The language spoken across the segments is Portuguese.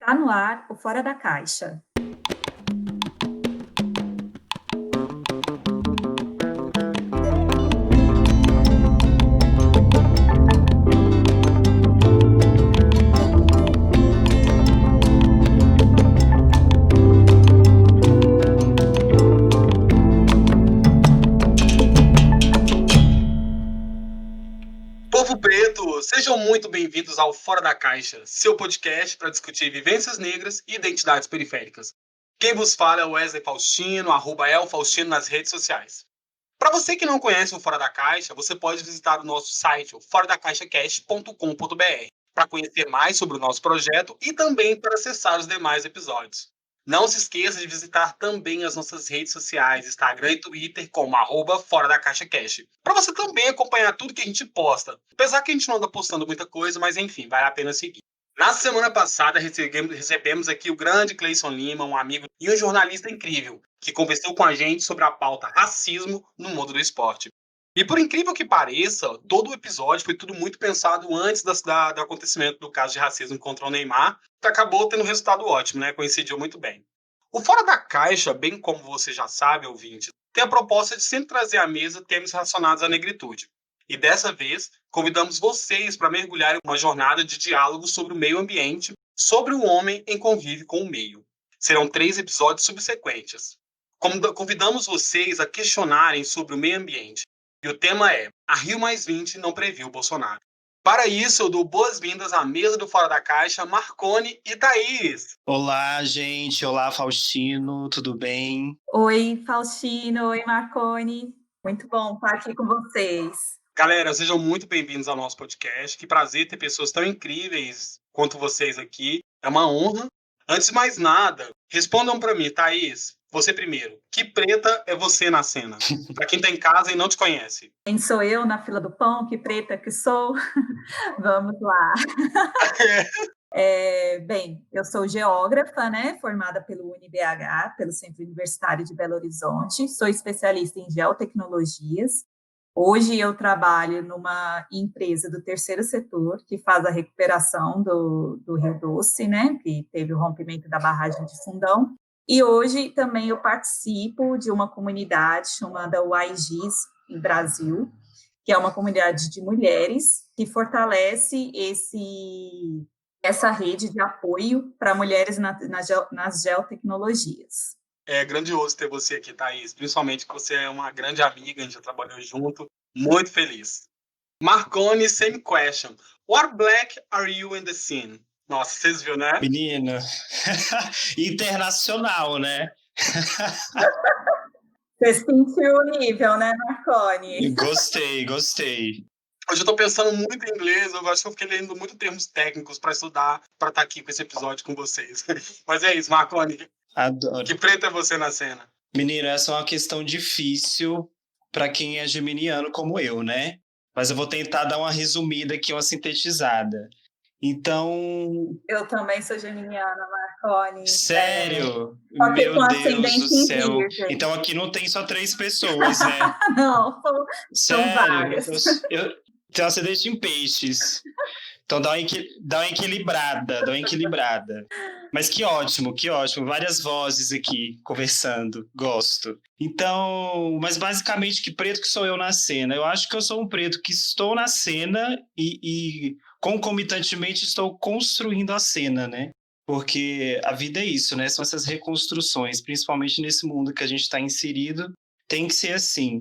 Tá no ar o Fora da Caixa. Povo preto, sejam muito bem-vindos ao Fora da Caixa, seu podcast para discutir vivências negras e identidades periféricas. Quem vos fala é o Wesley Faustino, @elfaustino nas redes sociais. Para você que não conhece o Fora da Caixa, você pode visitar o nosso site, o foradacaixacast.com.br, para conhecer mais sobre o nosso projeto e também para acessar os demais episódios. Não se esqueça de visitar também as nossas redes sociais, Instagram e Twitter, como @Fora da Caixa Cash, para você também acompanhar tudo que a gente posta. Apesar que a gente não anda postando muita coisa, mas enfim, vale a pena seguir. Na semana passada, recebemos aqui o grande Cleison Lima, um amigo e um jornalista incrível, que conversou com a gente sobre a pauta racismo no mundo do esporte. E por incrível que pareça, todo o episódio foi tudo muito pensado antes do acontecimento do caso de racismo contra o Neymar, que acabou tendo um resultado ótimo, né? Coincidiu muito bem. O Fora da Caixa, bem como você já sabe, ouvinte, tem a proposta de sempre trazer à mesa temas relacionados à negritude. E dessa vez, convidamos vocês para mergulhar em uma jornada de diálogo sobre o meio ambiente, sobre o homem em convívio com o meio. Serão 3 episódios subsequentes. Convidamos vocês a questionarem sobre o meio ambiente. E o tema é: a Rio+20 não previu Bolsonaro. Para isso, eu dou boas-vindas à mesa do Fora da Caixa, Marcone e Thaís. Olá, gente. Olá, Faustino. Tudo bem? Oi, Faustino. Oi, Marcone. Muito bom estar aqui com vocês. Galera, sejam muito bem-vindos ao nosso podcast. Que prazer ter pessoas tão incríveis quanto vocês aqui. É uma honra. Antes de mais nada, respondam para mim, Thaís. Você primeiro. Que preta é você na cena? Para quem tá em casa e não te conhece. Quem sou eu na fila do pão? Que preta que sou? Vamos lá. Bem, eu sou geógrafa, né, formada pelo UniBH, pelo Centro Universitário de Belo Horizonte. Sou especialista em geotecnologias. Hoje eu trabalho numa empresa do terceiro setor que faz a recuperação do Rio Doce, né, que teve o rompimento da barragem de Fundão. E hoje também eu participo de uma comunidade chamada YGs em Brasil, que é uma comunidade de mulheres que fortalece essa rede de apoio para mulheres nas geotecnologias. É grandioso ter você aqui, Thaís. Principalmente que você é uma grande amiga, a gente já trabalhou junto. Muito feliz. Marconi, same question. What black are you in the scene? Nossa, vocês viram, né? Menino, internacional, né? Você sentiu o nível, né, Marconi? Gostei. Hoje eu tô pensando muito em inglês, eu acho que eu fiquei lendo muitos termos técnicos para estudar, para estar aqui com esse episódio com vocês. Mas é isso, Marconi. Adoro. Que preta é você na cena? Menino, essa é uma questão difícil para quem é geminiano como eu, né? Mas eu vou tentar dar uma resumida aqui, uma sintetizada. Então, Eu também sou geminiana, Marconi. sério? Só que com Meu Deus do ascendente em céu. virgem. Então aqui não tem só 3 pessoas, né? Não, são Sério? várias. Eu tenho acidente em peixes. Então dá uma equilibrada. Mas que ótimo. Várias vozes aqui conversando. Gosto. Então, mas basicamente, que preto que sou eu na cena? Eu acho que eu sou um preto que estou na cena e concomitantemente estou construindo a cena, né? Porque a vida é isso, né? São essas reconstruções, principalmente nesse mundo que a gente está inserido, tem que ser assim.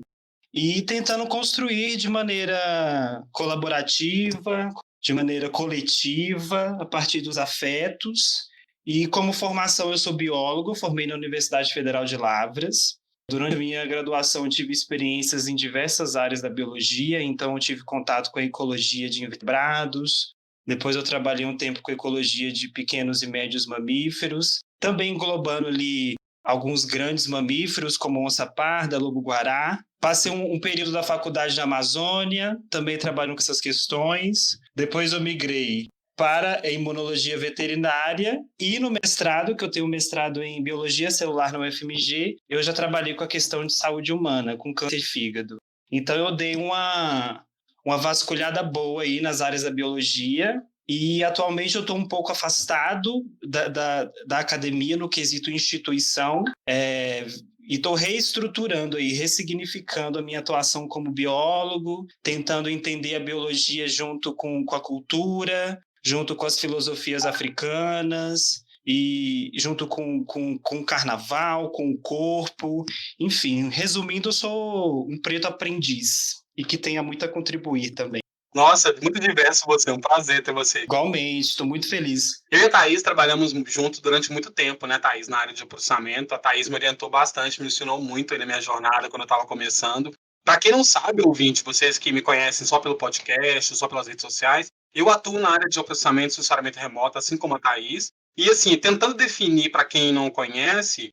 E tentando construir de maneira colaborativa, de maneira coletiva, a partir dos afetos. E como formação, eu sou biólogo, formei na Universidade Federal de Lavras. Durante a minha graduação, eu tive experiências em diversas áreas da biologia, então eu tive contato com a ecologia de invertebrados. Depois eu trabalhei um tempo com a ecologia de pequenos e médios mamíferos, também englobando ali alguns grandes mamíferos, como onça parda, lobo-guará. Passei um período da faculdade na Amazônia, também trabalhando com essas questões. Depois eu migrei para a imunologia veterinária e no mestrado, que eu tenho um mestrado em biologia celular na UFMG, eu já trabalhei com a questão de saúde humana, com câncer de fígado. Então eu dei uma vasculhada boa aí nas áreas da biologia E atualmente eu estou um pouco afastado da academia no quesito instituição, e estou reestruturando e ressignificando a minha atuação como biólogo, tentando entender a biologia junto com a cultura, junto com as filosofias africanas, e junto com o carnaval, com o corpo. Enfim, resumindo, eu sou um preto aprendiz e que tenha muito a contribuir também. Nossa, muito diverso você, é um prazer ter você. Igualmente, estou muito feliz. Eu e a Thaís trabalhamos junto durante muito tempo, né, Thaís, na área de processamento. A Thaís me orientou bastante, me ensinou muito aí na minha jornada quando eu estava começando. Para quem não sabe, ouvinte, vocês que me conhecem só pelo podcast, só pelas redes sociais, eu atuo na área de processamento e sensoramento remoto, assim como a Thaís. E assim, tentando definir para quem não conhece,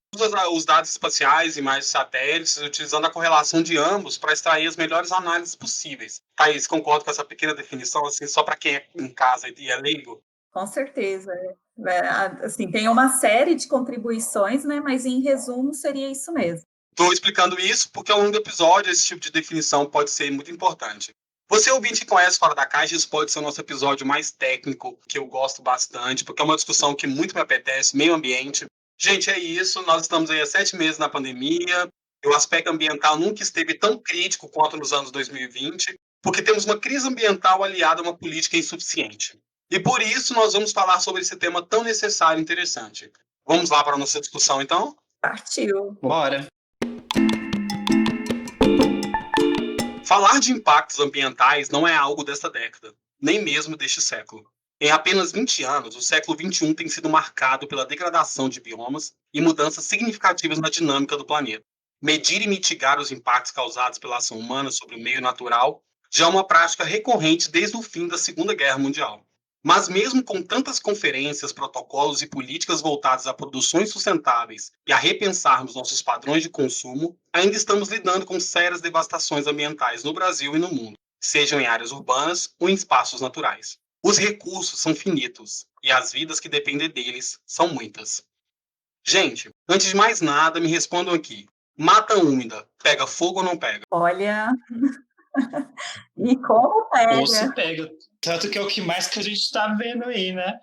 os dados espaciais, imagens de satélites, utilizando a correlação de ambos para extrair as melhores análises possíveis. Thaís, concordo com essa pequena definição, assim, só para quem é em casa e é leigo? Com certeza. Assim, tem uma série de contribuições, né? Mas em resumo seria isso mesmo. Estou explicando isso porque ao longo do episódio esse tipo de definição pode ser muito importante. Você ouvinte que conhece Fora da Caixa, isso pode ser o nosso episódio mais técnico, que eu gosto bastante, porque é uma discussão que muito me apetece, meio ambiente. Gente, é isso, nós estamos aí há 7 meses na pandemia, e o aspecto ambiental nunca esteve tão crítico quanto nos anos 2020, porque temos uma crise ambiental aliada a uma política insuficiente. E por isso nós vamos falar sobre esse tema tão necessário e interessante. Vamos lá para a nossa discussão, então? Partiu. Bora! Falar de impactos ambientais não é algo desta década, nem mesmo deste século. Em apenas 20 anos, o século XXI tem sido marcado pela degradação de biomas e mudanças significativas na dinâmica do planeta. Medir e mitigar os impactos causados pela ação humana sobre o meio natural já é uma prática recorrente desde o fim da Segunda Guerra Mundial. Mas mesmo com tantas conferências, protocolos e políticas voltadas a produções sustentáveis e a repensarmos nossos padrões de consumo, ainda estamos lidando com sérias devastações ambientais no Brasil e no mundo, sejam em áreas urbanas ou em espaços naturais. Os recursos são finitos e as vidas que dependem deles são muitas. Gente, antes de mais nada, me respondam aqui. Mata úmida, pega fogo ou não pega? Olha, e como Ou pega? se pega. Tanto que é o que mais que a gente está vendo aí, né?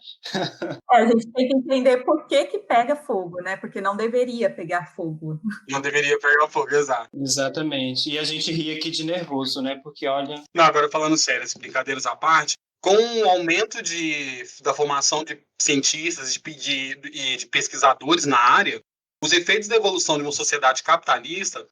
A gente tem que entender por que pega fogo, né? Porque não deveria pegar fogo. Não deveria pegar fogo, exato. Exatamente. E a gente ri aqui de nervoso, né? Porque, olha... Não, agora falando sério, as brincadeiras à parte, com o aumento da formação de cientistas e de pesquisadores na área, os efeitos da evolução de uma sociedade capitalista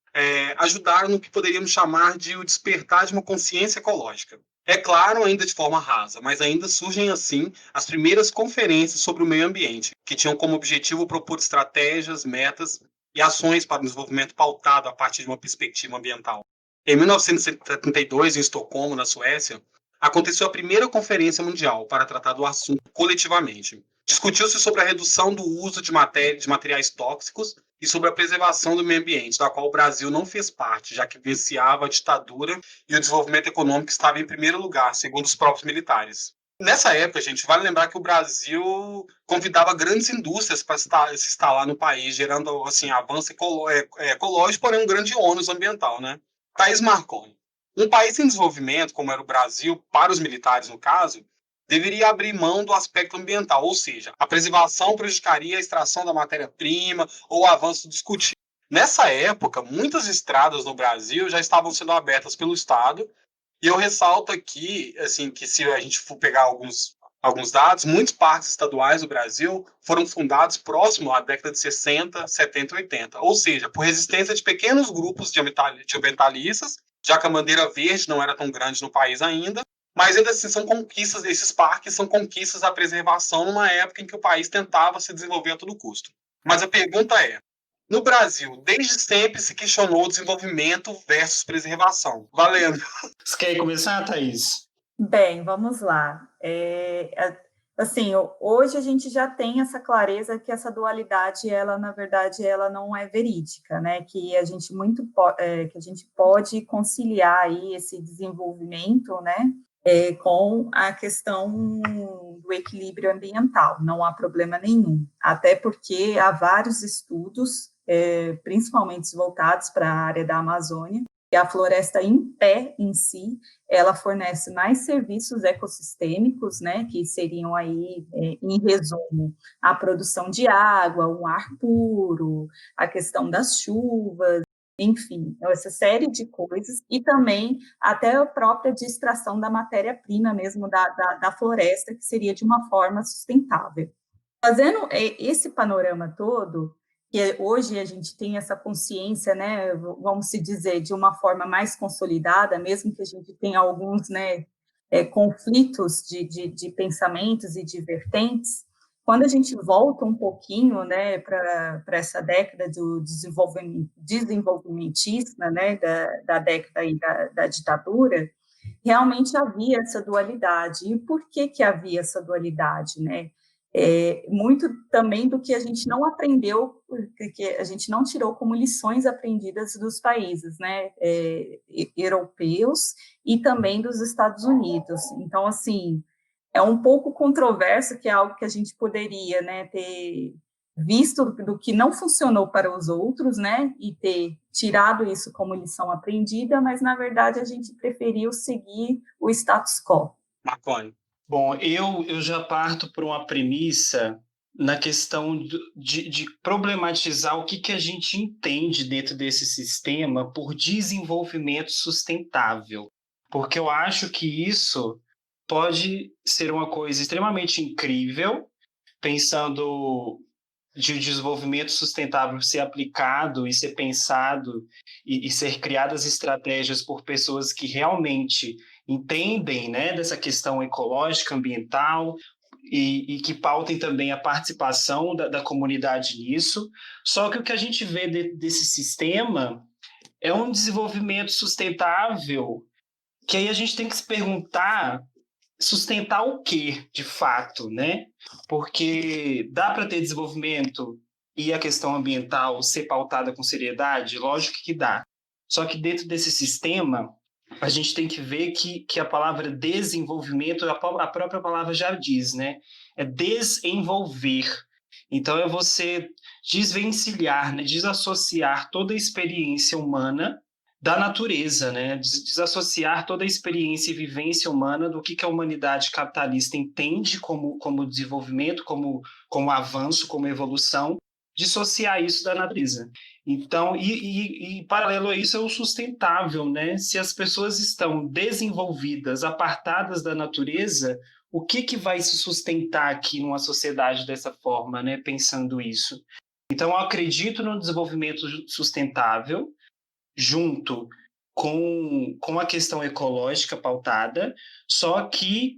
ajudaram no que poderíamos chamar de o despertar de uma consciência ecológica. É claro, ainda de forma rasa, mas ainda surgem assim as primeiras conferências sobre o meio ambiente, que tinham como objetivo propor estratégias, metas e ações para o desenvolvimento pautado a partir de uma perspectiva ambiental. Em 1972, em Estocolmo, na Suécia, aconteceu a primeira conferência mundial para tratar do assunto coletivamente. Discutiu-se sobre a redução do uso de materiais tóxicos e sobre a preservação do meio ambiente, da qual o Brasil não fez parte, já que vivenciava a ditadura e o desenvolvimento econômico estava em primeiro lugar, segundo os próprios militares. Nessa época, gente, vale lembrar que o Brasil convidava grandes indústrias para se instalar no país, gerando assim, avanço ecológico, porém um grande ônus ambiental, né? Thaís Marconi. Um país em desenvolvimento, como era o Brasil, para os militares no caso, deveria abrir mão do aspecto ambiental, ou seja, a preservação prejudicaria a extração da matéria-prima ou o avanço discutido. Nessa época, muitas estradas no Brasil já estavam sendo abertas pelo Estado, e eu ressalto aqui, assim, que se a gente for pegar alguns dados, muitos parques estaduais do Brasil foram fundados próximo à década de 60, 70 e 80, ou seja, por resistência de pequenos grupos de ambientalistas, já que a bandeira verde não era tão grande no país ainda, mas ainda assim são conquistas, esses parques são conquistas da preservação numa época em que o país tentava se desenvolver a todo custo. Mas a pergunta é, no Brasil, desde sempre se questionou desenvolvimento versus preservação. Valendo. Você quer começar, Thaís? Bem, vamos lá. Assim, hoje a gente já tem essa clareza que essa dualidade, ela na verdade, ela não é verídica, né? Que a gente que a gente pode conciliar aí esse desenvolvimento, né? Com a questão do equilíbrio ambiental, não há problema nenhum, até porque há vários estudos, principalmente voltados para a área da Amazônia, E a floresta em pé, em si, ela fornece mais serviços ecossistêmicos, né, que seriam aí, em resumo, a produção de água, um ar puro, a questão das chuvas, enfim, essa série de coisas, e também até a própria de extração da matéria-prima mesmo da floresta, que seria de uma forma sustentável. Fazendo esse panorama todo, que hoje a gente tem essa consciência, né, vamos se dizer, de uma forma mais consolidada, mesmo que a gente tenha alguns, né, conflitos de pensamentos e de vertentes, quando a gente volta um pouquinho, né, para essa década do desenvolvimentista, né, da década aí da ditadura, realmente havia essa dualidade. E por que havia essa dualidade, né? Muito também do que a gente não aprendeu, que a gente não tirou como lições aprendidas dos países, né, europeus e também dos Estados Unidos. Então, assim, é um pouco controverso, que é algo que a gente poderia, né, ter visto do que não funcionou para os outros, né, e ter tirado isso como lição aprendida, mas, na verdade, a gente preferiu seguir o status quo. Marconi. Bom, eu já parto por uma premissa na questão de problematizar o que a gente entende dentro desse sistema por desenvolvimento sustentável. Porque eu acho que isso pode ser uma coisa extremamente incrível, pensando de desenvolvimento sustentável ser aplicado e ser pensado e ser criadas estratégias por pessoas que realmente entendem, né, dessa questão ecológica, ambiental, e que pautem também a participação da comunidade nisso. Só que o que a gente vê desse sistema é um desenvolvimento sustentável, que aí a gente tem que se perguntar sustentar o quê, de fato, né? Porque dá para ter desenvolvimento e a questão ambiental ser pautada com seriedade? Lógico que dá. Só que dentro desse sistema, a gente tem que ver que a palavra desenvolvimento, a própria palavra já diz, né? É desenvolver. Então, é você desvencilhar, né? Desassociar toda a experiência humana da natureza, né? Desassociar toda a experiência e vivência humana do que a humanidade capitalista entende como desenvolvimento, como avanço, como evolução, dissociar isso da natureza. Então, e paralelo a isso é o sustentável, né? Se as pessoas estão desenvolvidas, apartadas da natureza, o que vai se sustentar aqui numa sociedade dessa forma, né? Pensando isso. Então, eu acredito no desenvolvimento sustentável, junto com a questão ecológica pautada, só que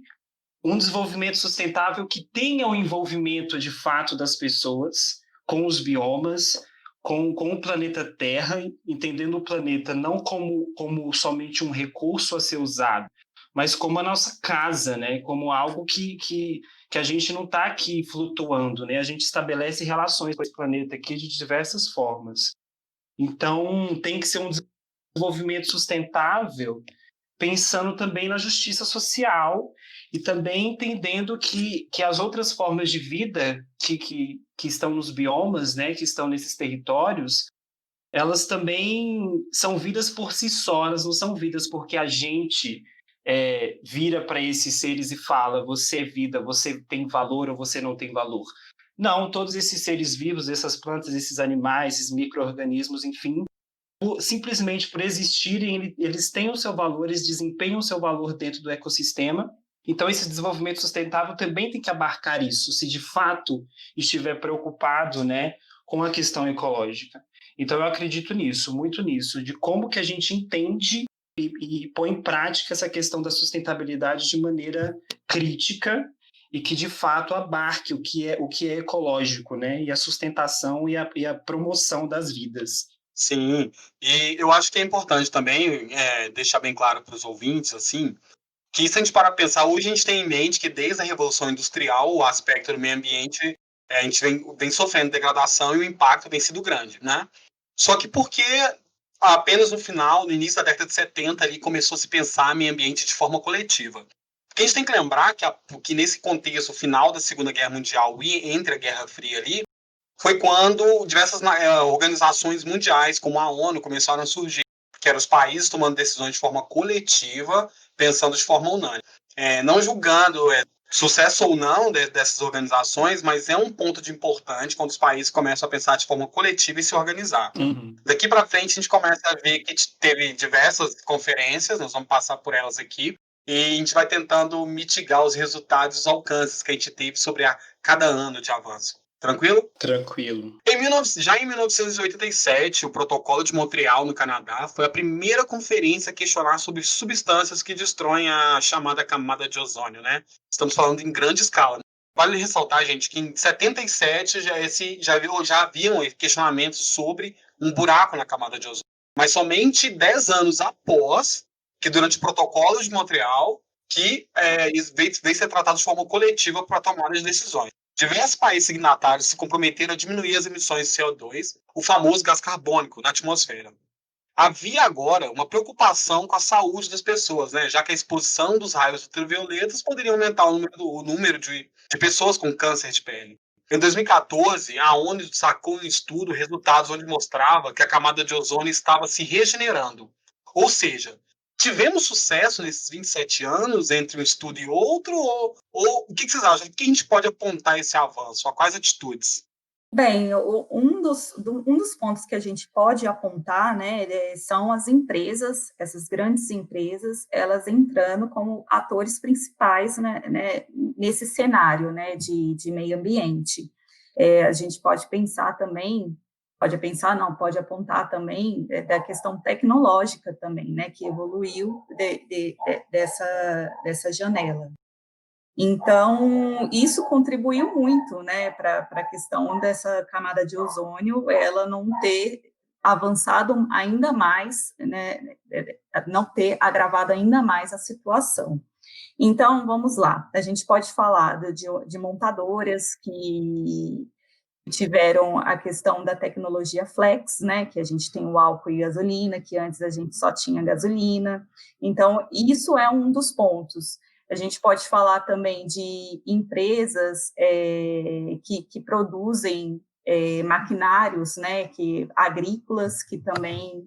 um desenvolvimento sustentável que tenha o envolvimento de fato das pessoas com os biomas, com o planeta Terra, entendendo o planeta não como somente um recurso a ser usado, mas como a nossa casa, né? Como algo que a gente não está aqui flutuando, né? A gente estabelece relações com esse planeta aqui de diversas formas. Então, tem que ser um desenvolvimento sustentável, pensando também na justiça social e também entendendo que as outras formas de vida que estão nos biomas, né, que estão nesses territórios, elas também são vidas por si só, elas não são vidas porque a gente vira para esses seres e fala, você é vida, você tem valor ou você não tem valor. Não, todos esses seres vivos, essas plantas, esses animais, esses micro-organismos, enfim, simplesmente por existirem, eles têm o seu valor, eles desempenham o seu valor dentro do ecossistema. Então, esse desenvolvimento sustentável também tem que abarcar isso, se de fato estiver preocupado, né, com a questão ecológica. Então, eu acredito nisso, muito nisso, de como que a gente entende e põe em prática essa questão da sustentabilidade de maneira crítica e que, de fato, abarque o que é ecológico, né, e a sustentação e a promoção das vidas. Sim, e eu acho que é importante também deixar bem claro para os ouvintes, assim, que se a gente parar para pensar, hoje a gente tem em mente que desde a Revolução Industrial, o aspecto do meio ambiente, a gente vem sofrendo degradação e o impacto tem sido grande, né? Só que porque apenas no final, no início da década de 70, ali começou a se pensar meio ambiente de forma coletiva. Porque a gente tem que lembrar que nesse contexto final da Segunda Guerra Mundial e entre a Guerra Fria ali, foi quando diversas organizações mundiais, como a ONU, começaram a surgir que eram os países tomando decisões de forma coletiva, pensando de forma unânime. Não julgando sucesso ou não dessas organizações, mas é um ponto de importante quando os países começam a pensar de forma coletiva e se organizar. Uhum. Daqui para frente, a gente começa a ver que teve diversas conferências, nós vamos passar por elas aqui, e a gente vai tentando mitigar os resultados e os alcances que a gente teve sobre cada ano de avanço. Tranquilo? Tranquilo. Já em 1987, o Protocolo de Montreal, no Canadá, foi a primeira conferência a questionar sobre substâncias que destroem a chamada camada de ozônio, né? Estamos falando em grande escala. Vale ressaltar, gente, que em 77 já haviam questionamentos sobre um buraco na camada de ozônio. Mas somente 10 anos após, que durante o Protocolo de Montreal, que veio ser tratado de forma coletiva para a tomada de decisões. Diversos países signatários se comprometeram a diminuir as emissões de CO2, o famoso gás carbônico, na atmosfera. Havia agora uma preocupação com a saúde das pessoas, né? Já que a exposição dos raios ultravioletas poderia aumentar o número de pessoas com câncer de pele. Em 2014, a ONU sacou um estudo, resultados onde mostrava que a camada de ozônio estava se regenerando. Ou seja, tivemos sucesso nesses 27 anos entre um estudo e outro? Ou o que vocês acham? O que a gente pode apontar esse avanço? A quais atitudes? Bem, um dos pontos que a gente pode apontar, né, são as empresas, essas grandes empresas, elas entrando como atores principais, né, nesse cenário, né, de meio ambiente. A gente pode pensar também, pode apontar também da questão tecnológica também, né, que evoluiu dessa janela. Então, isso contribuiu muito, né, para a questão dessa camada de ozônio, ela não ter avançado ainda mais, né, não ter agravado ainda mais a situação. Então, vamos lá, a gente pode falar de montadoras que tiveram a questão da tecnologia flex, né, que a gente tem o álcool e gasolina, que antes a gente só tinha gasolina. Então, isso é um dos pontos. A gente pode falar também de empresas que produzem maquinários, né, agrícolas, que também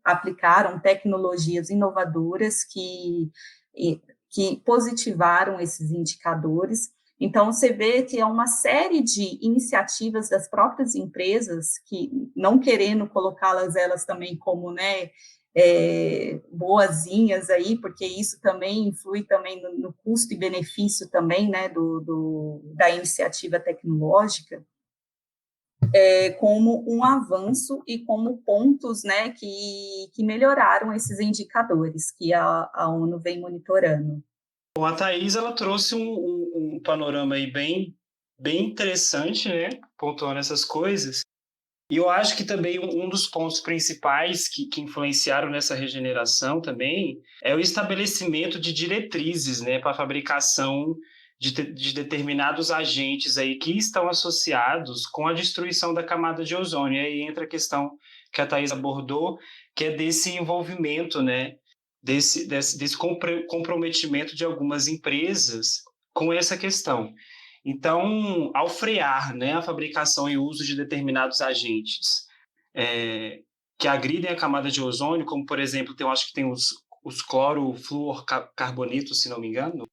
aplicaram tecnologias inovadoras que positivaram esses indicadores. Então, você vê que é uma série de iniciativas das próprias empresas, que não querendo colocá-las elas também como, né, boazinhas aí, porque isso também influi também no custo e benefício também, né, da iniciativa tecnológica, como um avanço e como pontos, né, que melhoraram esses indicadores que a ONU vem monitorando. Bom, a Thaís, ela trouxe um panorama aí bem interessante, né? Pontuando essas coisas. E eu acho que também um dos pontos principais que influenciaram nessa regeneração também é o estabelecimento de diretrizes, né, para a fabricação de determinados agentes aí que estão associados com a destruição da camada de ozônio. E aí entra a questão que a Thaís abordou, que é desse envolvimento, né, desse comprometimento de algumas empresas com essa questão. Então, ao frear, né, a fabricação e uso de determinados agentes que agridem a camada de ozônio, como, por exemplo, acho que tem os clorofluorcarbonetos, se não me engano,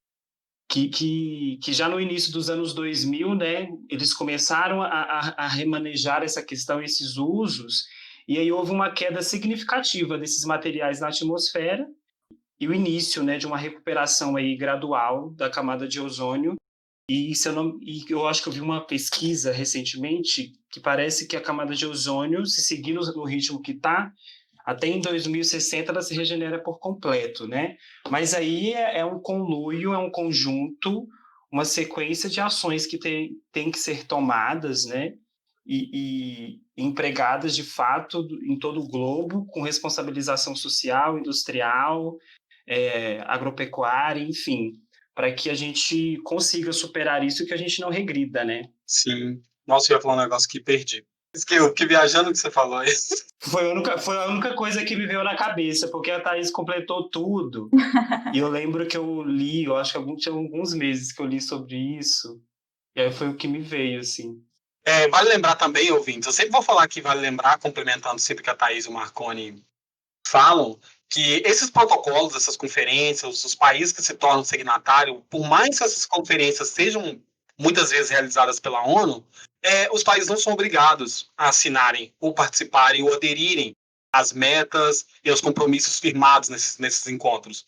que já no início dos anos 2000, né, eles começaram a remanejar essa questão, esses usos, e aí houve uma queda significativa desses materiais na atmosfera e o início, né, de uma recuperação aí gradual da camada de ozônio. E eu acho que eu vi uma pesquisa recentemente que parece que a camada de ozônio, se seguir no ritmo que está, até em 2060 ela se regenera por completo, né? Mas aí é um conluio, é um conjunto, uma sequência de ações que tem que ser tomadas, né? E empregadas de fato em todo o globo, com responsabilização social, industrial, agropecuária, enfim, para que a gente consiga superar isso e que a gente não regrida, né? Sim. Nossa, eu ia falar um negócio que perdi. Que viajando que você falou aí. Foi a única coisa que me veio na cabeça, porque a Thaís completou tudo. E eu lembro que eu li, eu acho que tinha alguns meses que eu li sobre isso. E aí foi o que me veio, assim. Vale lembrar também, ouvintes, eu sempre vou falar que vale lembrar, complementando sempre que a Thaís e o Marconi falam que esses protocolos, essas conferências, os países que se tornam signatário, por mais que essas conferências sejam muitas vezes realizadas pela ONU, os países não são obrigados a assinarem ou participarem ou aderirem às metas e aos compromissos firmados nesses encontros.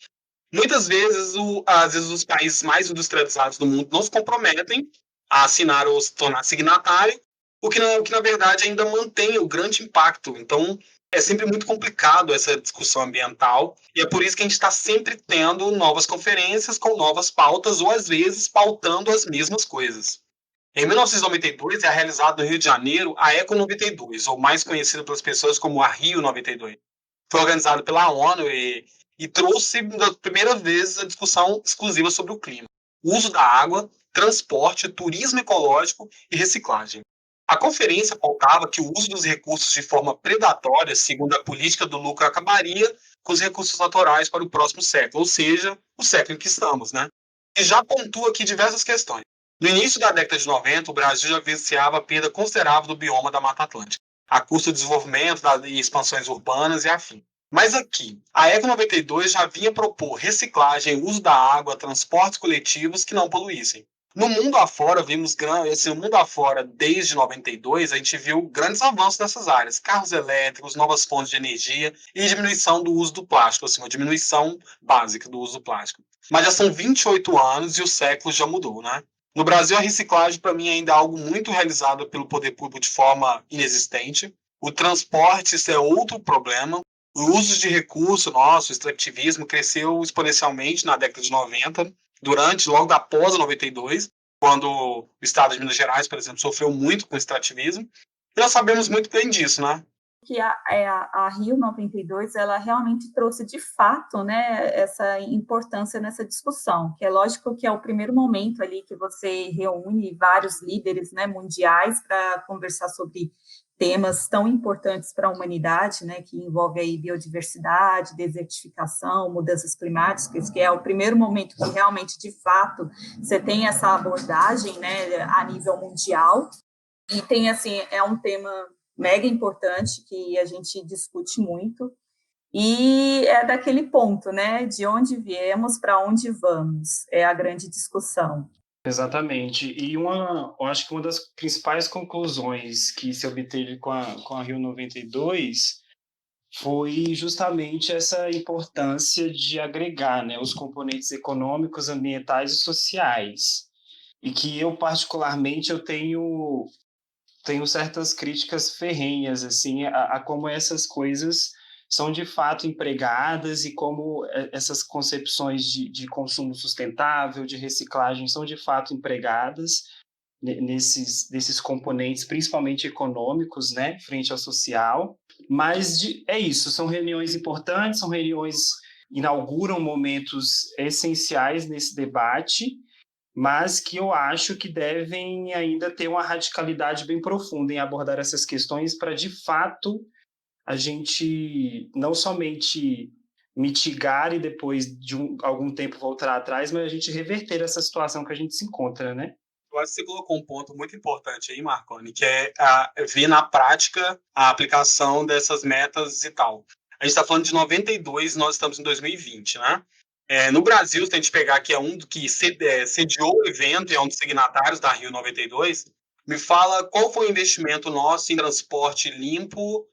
Muitas vezes, às vezes, os países mais industrializados do mundo não se comprometem a assinar ou se tornar signatário, o que na verdade ainda mantém o grande impacto. Então, é sempre muito complicado essa discussão ambiental, e é por isso que a gente está sempre tendo novas conferências com novas pautas, ou às vezes pautando as mesmas coisas. Em 1992 é realizado no Rio de Janeiro a Eco 92, ou mais conhecida pelas pessoas como a Rio 92. Foi organizado pela ONU e trouxe, pela primeira vez, a discussão exclusiva sobre o clima, o uso da água, transporte, turismo ecológico e reciclagem. A conferência apontava que o uso dos recursos de forma predatória, segundo a política do lucro, acabaria com os recursos naturais para o próximo século, ou seja, o século em que estamos, né? E já pontua aqui diversas questões. No início da década de 90, o Brasil já vivenciava a perda considerável do bioma da Mata Atlântica, a custo do desenvolvimento e expansões urbanas e afim. Mas aqui, a Eco 92 já vinha propor reciclagem, uso da água, transportes coletivos que não poluíssem. No mundo afora, no mundo afora, desde 92, a gente viu grandes avanços nessas áreas, carros elétricos, novas fontes de energia e diminuição do uso do plástico, assim, uma diminuição básica do uso do plástico. Mas já são 28 anos e o século já mudou, né? No Brasil, a reciclagem, para mim, ainda é algo muito realizado pelo poder público de forma inexistente. O transporte, isso é outro problema. O uso de recurso nosso, o extrativismo, cresceu exponencialmente na década de 90, logo após a 92, quando o estado de Minas Gerais, por exemplo, sofreu muito com o extrativismo. E nós sabemos muito bem disso, né? Que a Rio 92 ela realmente trouxe de fato, né, essa importância nessa discussão, que é lógico que é o primeiro momento ali que você reúne vários líderes, né, mundiais para conversar sobre temas tão importantes para a humanidade, né, que envolve aí biodiversidade, desertificação, mudanças climáticas, que é o primeiro momento que realmente, de fato, você tem essa abordagem, né, a nível mundial. E tem, assim, é um tema mega importante que a gente discute muito, e é daquele ponto, né, de onde viemos, para onde vamos, é a grande discussão. Exatamente. Eu acho que uma das principais conclusões que se obteve com a Rio 92 foi justamente essa importância de agregar, né, os componentes econômicos, ambientais e sociais. E que eu, particularmente, tenho certas críticas ferrenhas assim a como essas coisas são de fato empregadas e como essas concepções de consumo sustentável, de reciclagem, são de fato empregadas nesses componentes, principalmente econômicos, né, frente ao social. Mas é isso, são reuniões importantes, são reuniões inauguram momentos essenciais nesse debate, mas que eu acho que devem ainda ter uma radicalidade bem profunda em abordar essas questões para, de fato, a gente não somente mitigar e depois de algum tempo voltar atrás, mas a gente reverter essa situação que a gente se encontra, né? Eu acho que você colocou um ponto muito importante aí, Marconi, que é ver na prática a aplicação dessas metas e tal. A gente está falando de 92, nós estamos em 2020, né? No Brasil, se a gente pegar que é um que sediou o evento e é um dos signatários da Rio 92, me fala qual foi o investimento nosso em transporte limpo,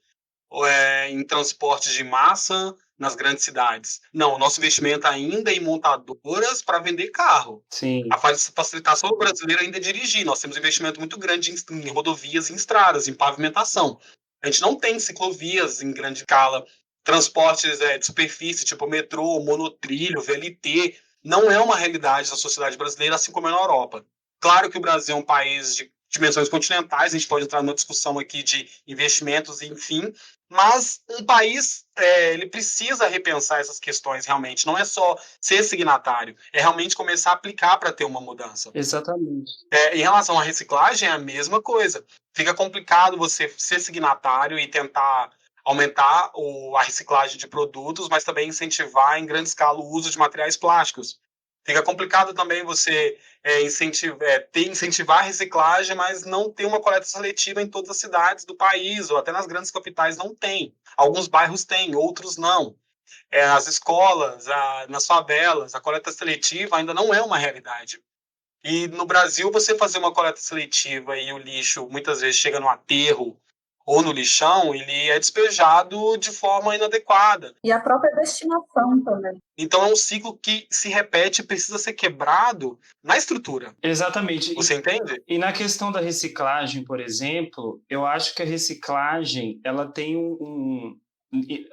em transporte de massa nas grandes cidades. Não, o nosso investimento ainda é em montadoras para vender carro. Sim. A facilitação do brasileiro ainda é dirigir. Nós temos um investimento muito grande em rodovias, em estradas, em pavimentação. A gente não tem ciclovias em grande escala, transportes de superfície, tipo metrô, monotrilho, VLT. Não é uma realidade da sociedade brasileira, assim como é na Europa. Claro que o Brasil é um país de dimensões continentais, a gente pode entrar numa discussão aqui de investimentos, enfim, mas um país ele precisa repensar essas questões realmente. Não é só ser signatário, é realmente começar a aplicar para ter uma mudança. Exatamente. Em relação à reciclagem, é a mesma coisa. Fica complicado você ser signatário e tentar aumentar a reciclagem de produtos, mas também incentivar em grande escala o uso de materiais plásticos. Fica complicado também você incentivar a reciclagem, mas não ter uma coleta seletiva em todas as cidades do país, ou até nas grandes capitais não tem. Alguns bairros têm, outros não. As escolas, nas favelas, a coleta seletiva ainda não é uma realidade. E no Brasil, você fazer uma coleta seletiva e o lixo muitas vezes chega no aterro ou no lixão, ele é despejado de forma inadequada. E a própria destinação também. Então é um ciclo que se repete e precisa ser quebrado na estrutura. Exatamente. Você entende? E na questão da reciclagem, por exemplo, eu acho que a reciclagem, ela tem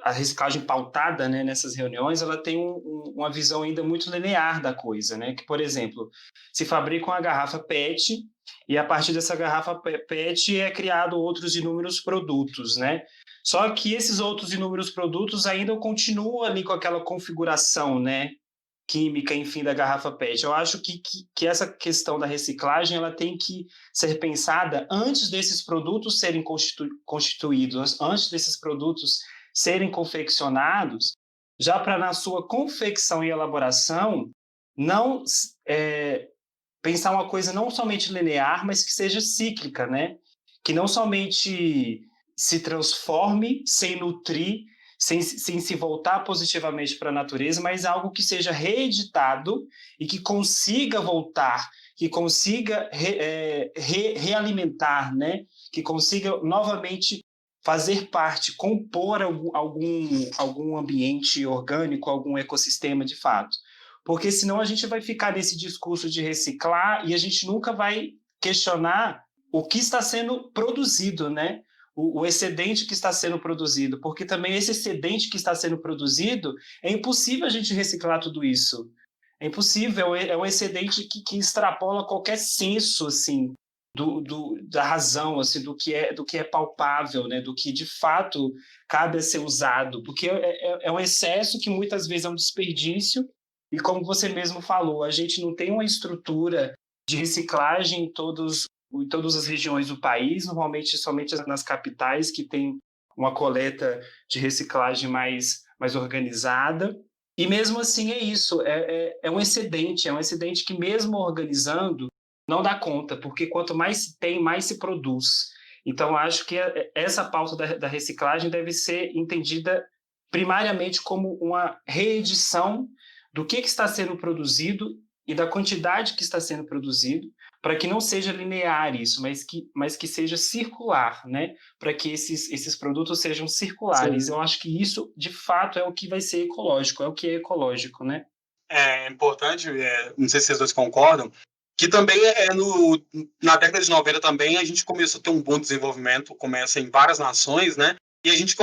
a reciclagem pautada, né, nessas reuniões, ela tem uma visão ainda muito linear da coisa, né? Que, por exemplo, se fabrica uma garrafa PET e a partir dessa garrafa PET é criado outros inúmeros produtos, né? Só que esses outros inúmeros produtos ainda continuam ali com aquela configuração, né, química, enfim, da garrafa PET. Eu acho que essa questão da reciclagem ela tem que ser pensada antes desses produtos serem constituídos, antes desses produtos serem confeccionados, já para na sua confecção e elaboração não pensar uma coisa não somente linear, mas que seja cíclica, né? Que não somente se transforme sem nutrir, sem se voltar positivamente para a natureza, mas algo que seja reeditado e que consiga voltar, que consiga realimentar, né? Que consiga novamente fazer parte, compor algum ambiente orgânico, algum ecossistema de fato. Porque senão a gente vai ficar nesse discurso de reciclar e a gente nunca vai questionar o que está sendo produzido, né? O excedente que está sendo produzido, porque também esse excedente que está sendo produzido, é impossível a gente reciclar tudo isso. É impossível, é um excedente que extrapola qualquer senso, assim, da razão, assim, do que é palpável, né? Do que de fato cabe a ser usado, porque é um excesso que muitas vezes é um desperdício, e como você mesmo falou, a gente não tem uma estrutura de reciclagem em todas as regiões do país, normalmente somente nas capitais que tem uma coleta de reciclagem mais organizada. E mesmo assim é isso, é um excedente que mesmo organizando não dá conta, porque quanto mais se tem, mais se produz. Então acho que essa pauta da reciclagem deve ser entendida primariamente como uma reedição do que está sendo produzido e da quantidade que está sendo produzido, para que não seja linear isso, mas que seja circular, né? Para que esses produtos sejam circulares. Sim. Eu acho que isso, de fato, é o que vai ser ecológico, é o que é ecológico, né? É importante, não sei se vocês dois concordam, que também na década de 90 também a gente começou a ter um bom desenvolvimento, começa em várias nações, né? E a gente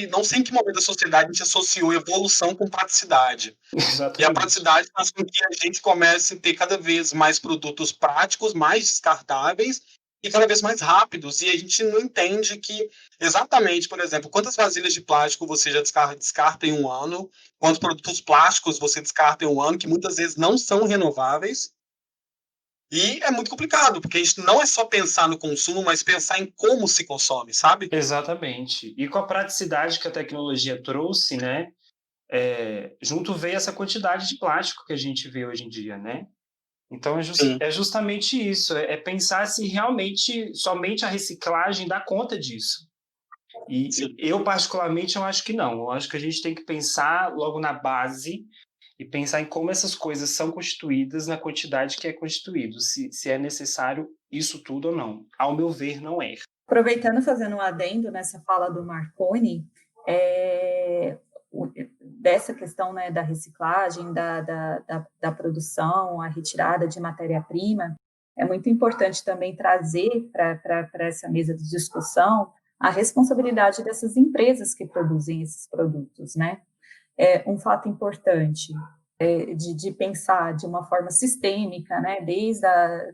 não sei em que momento da sociedade a gente associou evolução com praticidade. E a Exatamente. praticidade faz com que a gente comece a ter cada vez mais produtos práticos, mais descartáveis e cada vez mais rápidos. E a gente não entende que, exatamente, por exemplo, quantas vasilhas de plástico você já descarta em um ano, quantos produtos plásticos você descarta em um ano, que muitas vezes não são renováveis. E é muito complicado, porque a gente não é só pensar no consumo, mas pensar em como se consome, sabe? Exatamente. E com a praticidade que a tecnologia trouxe, né? Junto veio essa quantidade de plástico que a gente vê hoje em dia, né? Então Sim, é justamente isso, é pensar se realmente somente a reciclagem dá conta disso. E sim. eu, particularmente, eu acho que não. Eu acho que a gente tem que pensar logo na base e pensar em como essas coisas são constituídas na quantidade que é constituído, se é necessário isso tudo ou não. Ao meu ver, não é. Aproveitando, fazendo um adendo nessa fala do Marconi, dessa questão, né, da reciclagem, da produção, a retirada de matéria-prima, é muito importante também trazer para essa mesa de discussão a responsabilidade dessas empresas que produzem esses produtos, né? É um fato importante de pensar de uma forma sistêmica, né, desde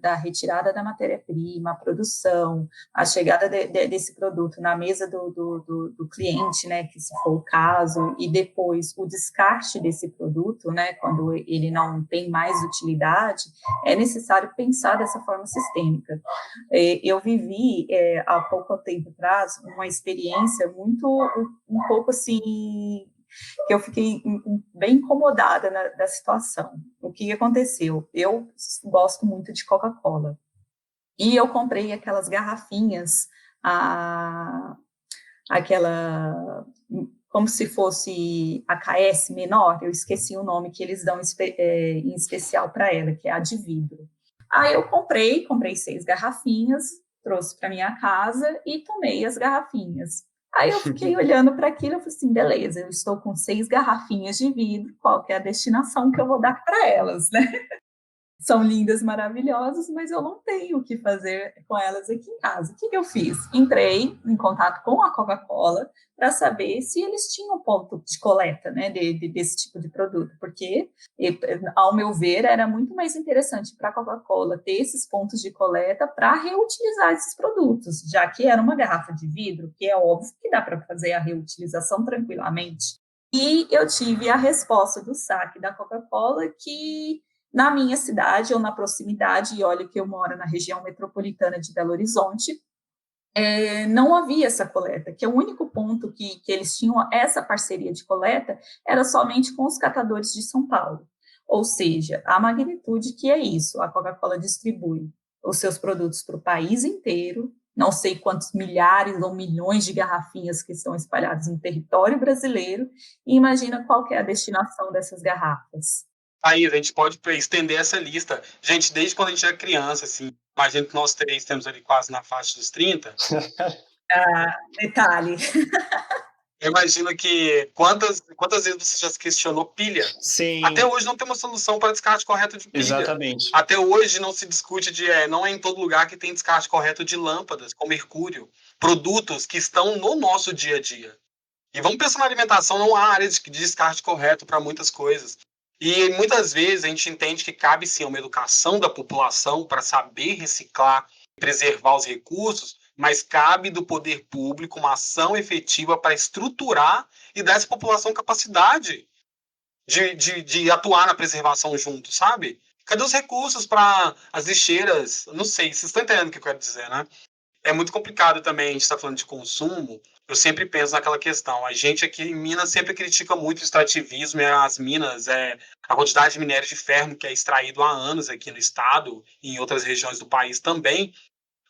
da retirada da matéria-prima, a produção, a chegada desse produto na mesa do cliente, né, que se for o caso, e depois o descarte desse produto, né, quando ele não tem mais utilidade, é necessário pensar dessa forma sistêmica. Eu vivi, há pouco tempo atrás, uma experiência um pouco assim, que eu fiquei bem incomodada da situação. O que aconteceu? Eu gosto muito de Coca-Cola. E eu comprei aquelas garrafinhas, aquela, como se fosse a KS menor, eu esqueci o nome que eles dão em especial para ela, que é a de vidro. Aí eu comprei 6 garrafinhas, trouxe para minha casa e tomei as garrafinhas. Aí eu fiquei olhando para aquilo e falei assim, beleza, eu estou com 6 garrafinhas de vidro, qual que é a destinação que eu vou dar para elas, né? São lindas, maravilhosas, mas eu não tenho o que fazer com elas aqui em casa. O que eu fiz? Entrei em contato com a Coca-Cola para saber se eles tinham ponto de coleta, né, desse tipo de produto, porque, ao meu ver, era muito mais interessante para a Coca-Cola ter esses pontos de coleta para reutilizar esses produtos, já que era uma garrafa de vidro, que é óbvio que dá para fazer a reutilização tranquilamente. E eu tive a resposta do saque da Coca-Cola que na minha cidade ou na proximidade, e olha que eu moro na região metropolitana de Belo Horizonte, não havia essa coleta, que o único ponto que eles tinham essa parceria de coleta era somente com os catadores de São Paulo. Ou seja, a magnitude que é isso, a Coca-Cola distribui os seus produtos para o país inteiro, não sei quantos milhares ou milhões de garrafinhas que estão espalhadas no território brasileiro, e imagina qual que é a destinação dessas garrafas. Aí, a gente pode estender essa lista. Gente, desde quando a gente era criança, assim, imagino que nós 3 temos ali quase na faixa dos 30. Detalhe. Eu imagino que quantas vezes você já se questionou pilha? Sim. Até hoje não tem uma solução para descarte correto de pilha. Exatamente. Até hoje não se discute não é em todo lugar que tem descarte correto de lâmpadas, com mercúrio. Produtos que estão no nosso dia a dia. E vamos pensar na alimentação, não há área de descarte correto para muitas coisas. E muitas vezes a gente entende que cabe sim uma educação da população para saber reciclar, preservar os recursos, mas cabe do poder público uma ação efetiva para estruturar e dar a essa população capacidade de atuar na preservação junto, sabe? Cadê os recursos para as lixeiras? Não sei, vocês estão entendendo o que eu quero dizer, né? É muito complicado também, a gente está falando de consumo, eu sempre penso naquela questão. A gente aqui em Minas sempre critica muito o extrativismo e as minas, a quantidade de minério de ferro que é extraído há anos aqui no estado e em outras regiões do país também,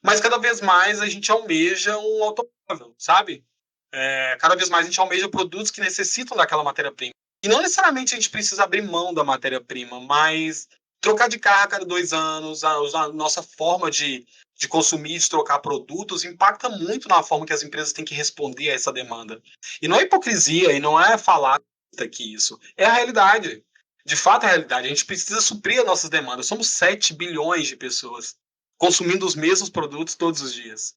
mas cada vez mais a gente almeja um automóvel, sabe? Cada vez mais a gente almeja produtos que necessitam daquela matéria-prima. E não necessariamente a gente precisa abrir mão da matéria-prima, mas trocar de carro a cada 2 anos, a nossa forma de consumir, de trocar produtos, impacta muito na forma que as empresas têm que responder a essa demanda. E não é hipocrisia, e não é falar que isso. É a realidade. De fato, é a realidade. A gente precisa suprir as nossas demandas. Somos 7 bilhões de pessoas consumindo os mesmos produtos todos os dias.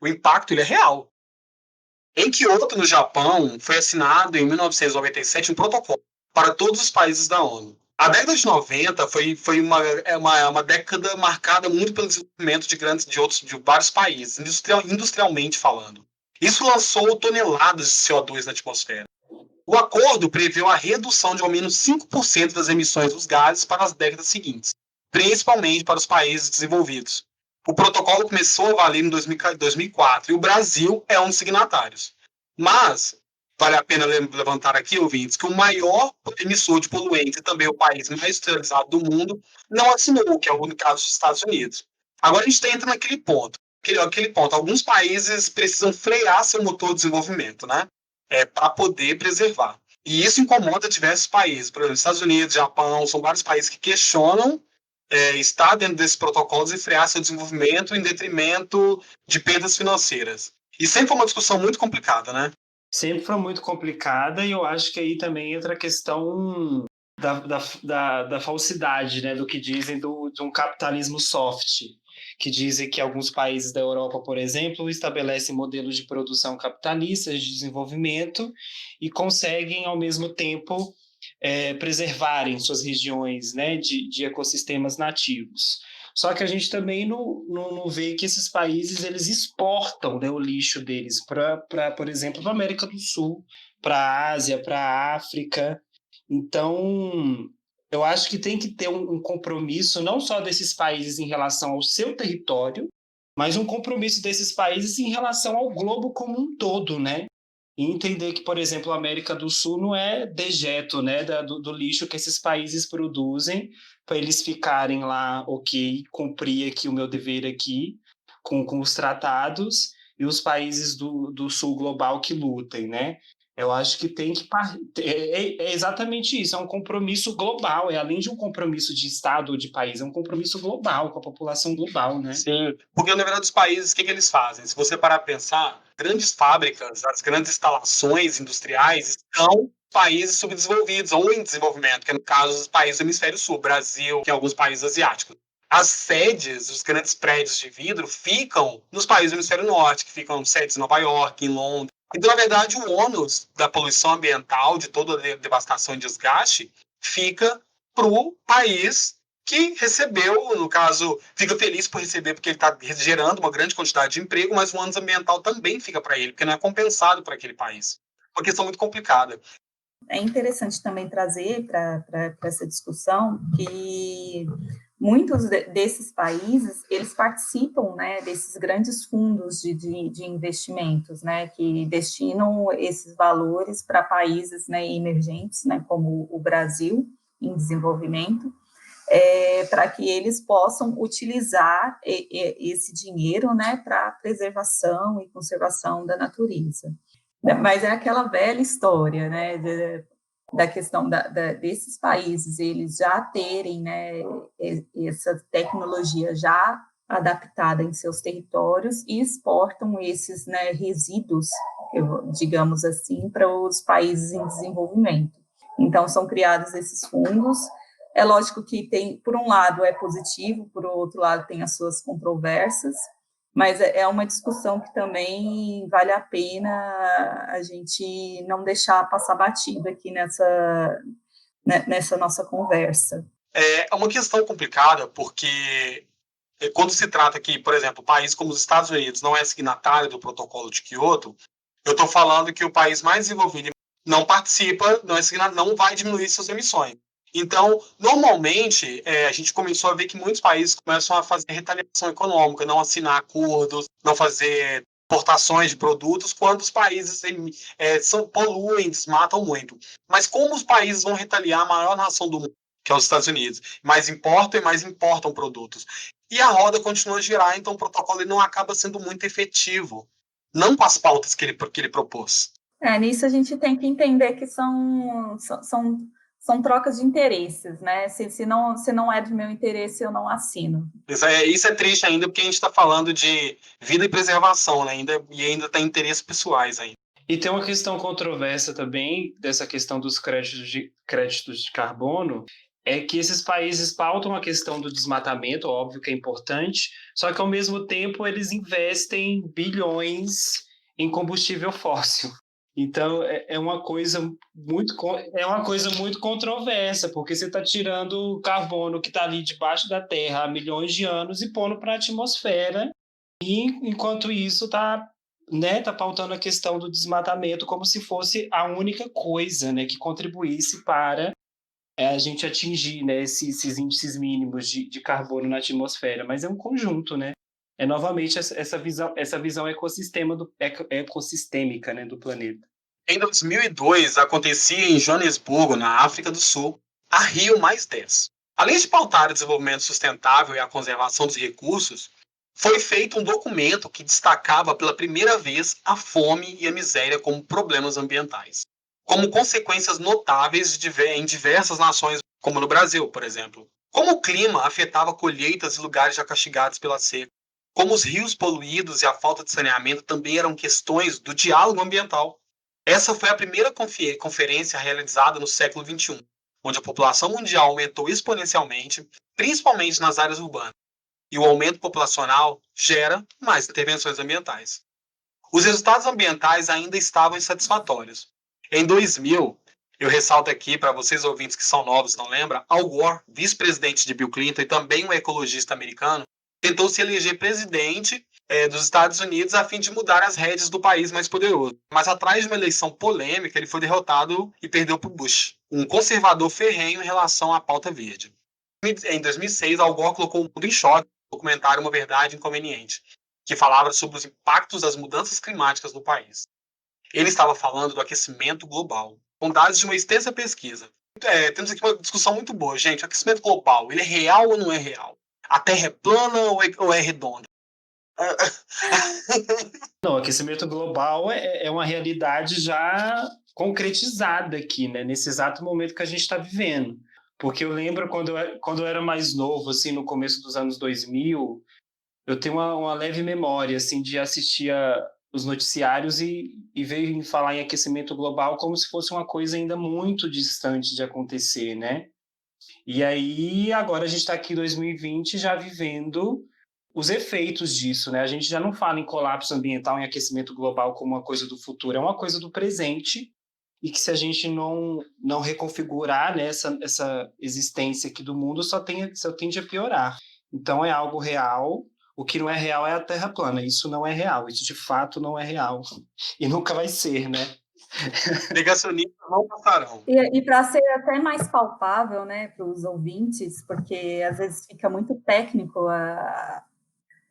O impacto ele é real. Em Kyoto, no Japão, foi assinado em 1997 um protocolo para todos os países da ONU. A década de 90 foi uma década marcada muito pelo desenvolvimento de vários países, industrialmente falando. Isso lançou toneladas de CO2 na atmosfera. O acordo preveu a redução de ao menos 5% das emissões dos gases para as décadas seguintes, principalmente para os países desenvolvidos. O protocolo começou a valer em 2004 e o Brasil é um dos signatários. Mas vale a pena levantar aqui, ouvintes, que o maior emissor de poluentes e também o país mais industrializado do mundo não assinou, que é o caso dos Estados Unidos. Agora a gente entra naquele ponto. Aquele ponto. Alguns países precisam frear seu motor de desenvolvimento, né? Para poder preservar. E isso incomoda diversos países. Por exemplo, Estados Unidos, Japão, são vários países que questionam estar dentro desses protocolos e frear seu desenvolvimento em detrimento de perdas financeiras. E sempre foi uma discussão muito complicada, né? Sempre foi muito complicada e eu acho que aí também entra a questão da falsidade, né, do que dizem de um capitalismo soft, que dizem que alguns países da Europa, por exemplo, estabelecem modelos de produção capitalistas de desenvolvimento e conseguem, ao mesmo tempo, preservarem suas regiões, né, de ecossistemas nativos. Só que a gente também não vê que esses países eles exportam, né, o lixo deles para, por exemplo, para a América do Sul, para a Ásia, para a África. Então, eu acho que tem que ter um compromisso não só desses países em relação ao seu território, mas um compromisso desses países em relação ao globo como um todo, né? E entender que, por exemplo, a América do Sul não é dejeto, né, do lixo que esses países produzem para eles ficarem lá, ok, cumprir aqui o meu dever aqui com os tratados e os países do Sul global que lutem, né? Eu acho que tem que... É exatamente isso, é um compromisso global, é além de um compromisso de Estado ou de país, é um compromisso global, com a população global, né? Sim, porque na verdade os países, o que eles fazem? Se você parar para pensar, grandes fábricas, as grandes instalações industriais estão em países subdesenvolvidos ou em desenvolvimento, que é no caso dos países do hemisfério sul, Brasil, que é alguns países asiáticos. As sedes, os grandes prédios de vidro, ficam nos países do hemisfério norte, que ficam sedes em Nova York, em Londres. Então, na verdade, o ônus da poluição ambiental, de toda a devastação e desgaste, fica para o país que recebeu, no caso, fica feliz por receber porque ele está gerando uma grande quantidade de emprego, mas o ônus ambiental também fica para ele, porque não é compensado para aquele país. Uma questão muito complicada. É interessante também trazer para essa discussão que muitos desses países, eles participam, né, desses grandes fundos de investimentos, né, que destinam esses valores para países, né, emergentes, né, como o Brasil, em desenvolvimento, para que eles possam utilizar esse dinheiro, né, para a preservação e conservação da natureza. Mas é aquela velha história, né, da questão desses países, eles já terem, né, essa tecnologia já adaptada em seus territórios e exportam esses, né, resíduos, digamos assim, para os países em desenvolvimento. Então, são criados esses fundos. É lógico que tem, por um lado, é positivo, por outro lado, tem as suas controvérsias, mas é uma discussão que também vale a pena a gente não deixar passar batido aqui nessa nossa conversa. É uma questão complicada, porque quando se trata aqui, por exemplo, um país como os Estados Unidos não é signatário do protocolo de Quioto, eu estou falando que o país mais desenvolvido não participa, não é signatário, não vai diminuir suas emissões. Então, normalmente, a gente começou a ver que muitos países começam a fazer retaliação econômica, não assinar acordos, não fazer exportações de produtos, quando os países poluem, desmatam muito. Mas como os países vão retaliar a maior nação do mundo, que é os Estados Unidos? Mais importam e mais importam produtos. E a roda continua a girar, então o protocolo não acaba sendo muito efetivo, não com as pautas que ele propôs. Nisso a gente tem que entender que são trocas de interesses, né? Se não é do meu interesse, eu não assino. Isso é triste ainda, porque a gente está falando de vida e preservação, né? Ainda tem interesses pessoais ainda. E tem uma questão controversa também, dessa questão dos créditos de carbono, é que esses países pautam a questão do desmatamento, óbvio que é importante, só que ao mesmo tempo eles investem bilhões em combustível fóssil. Então é uma coisa muito controversa, porque você está tirando o carbono que está ali debaixo da terra há milhões de anos e pondo para a atmosfera, e enquanto isso está, né, tá pautando a questão do desmatamento como se fosse a única coisa, né, que contribuísse para a gente atingir, né, esses índices mínimos de carbono na atmosfera, mas é um conjunto, né? É novamente essa visão ecossistêmica, né, do planeta. Em 2002, acontecia em Joanesburgo, na África do Sul, a Rio+10. Além de pautar o desenvolvimento sustentável e a conservação dos recursos, foi feito um documento que destacava pela primeira vez a fome e a miséria como problemas ambientais, como consequências notáveis em diversas nações, como no Brasil, por exemplo. Como o clima afetava colheitas e lugares já castigados pela seca, como os rios poluídos e a falta de saneamento também eram questões do diálogo ambiental. Essa foi a primeira conferência realizada no século XXI, onde a população mundial aumentou exponencialmente, principalmente nas áreas urbanas, e o aumento populacional gera mais intervenções ambientais. Os resultados ambientais ainda estavam insatisfatórios. Em 2000, eu ressalto aqui para vocês ouvintes que são novos, não lembram, Al Gore, vice-presidente de Bill Clinton e também um ecologista americano, tentou se eleger presidente dos Estados Unidos a fim de mudar as rédeas do país mais poderoso. Mas atrás de uma eleição polêmica, ele foi derrotado e perdeu para Bush, um conservador ferrenho em relação à pauta verde. Em 2006, Al Gore colocou o mundo em choque no documentário Uma Verdade Inconveniente, que falava sobre os impactos das mudanças climáticas no país. Ele estava falando do aquecimento global, com dados de uma extensa pesquisa. Temos aqui uma discussão muito boa, gente. O aquecimento global, ele é real ou não é real? A Terra é plana ou é redonda? Não, o aquecimento global é uma realidade já concretizada aqui, né? Nesse exato momento que a gente está vivendo. Porque eu lembro quando eu era mais novo, assim, no começo dos anos 2000, eu tenho uma leve memória, assim, de assistir os noticiários e ver falar em aquecimento global como se fosse uma coisa ainda muito distante de acontecer, né? E aí, agora a gente está aqui em 2020 já vivendo os efeitos disso, né? A gente já não fala em colapso ambiental, em aquecimento global como uma coisa do futuro, é uma coisa do presente e que se a gente não reconfigurar, né, essa existência aqui do mundo, só tende a piorar. Então é algo real. O que não é real é a Terra plana. Isso não é real. Isso de fato não é real. E nunca vai ser, né? Negacionistas não passarão. E para ser até mais palpável, né, para os ouvintes, porque às vezes fica muito técnico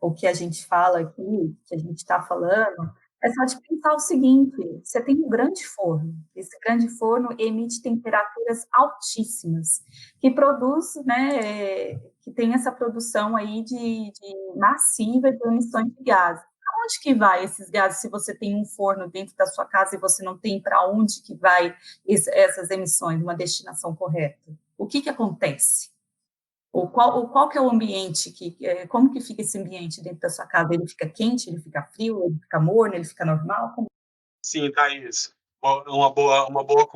o que a gente fala aqui, que a gente está falando, é só de pensar o seguinte: você tem um grande forno, esse grande forno emite temperaturas altíssimas, que produz, né, que tem essa produção aí de massiva de emissões de gases. Onde que vai esses gases se você tem um forno dentro da sua casa e você não tem para onde que vai essas emissões, uma destinação correta? O que acontece? Qual que é o ambiente, como que fica esse ambiente dentro da sua casa? Ele fica quente, ele fica frio, ele fica morno, ele fica normal? Sim, Thaís. Uma boa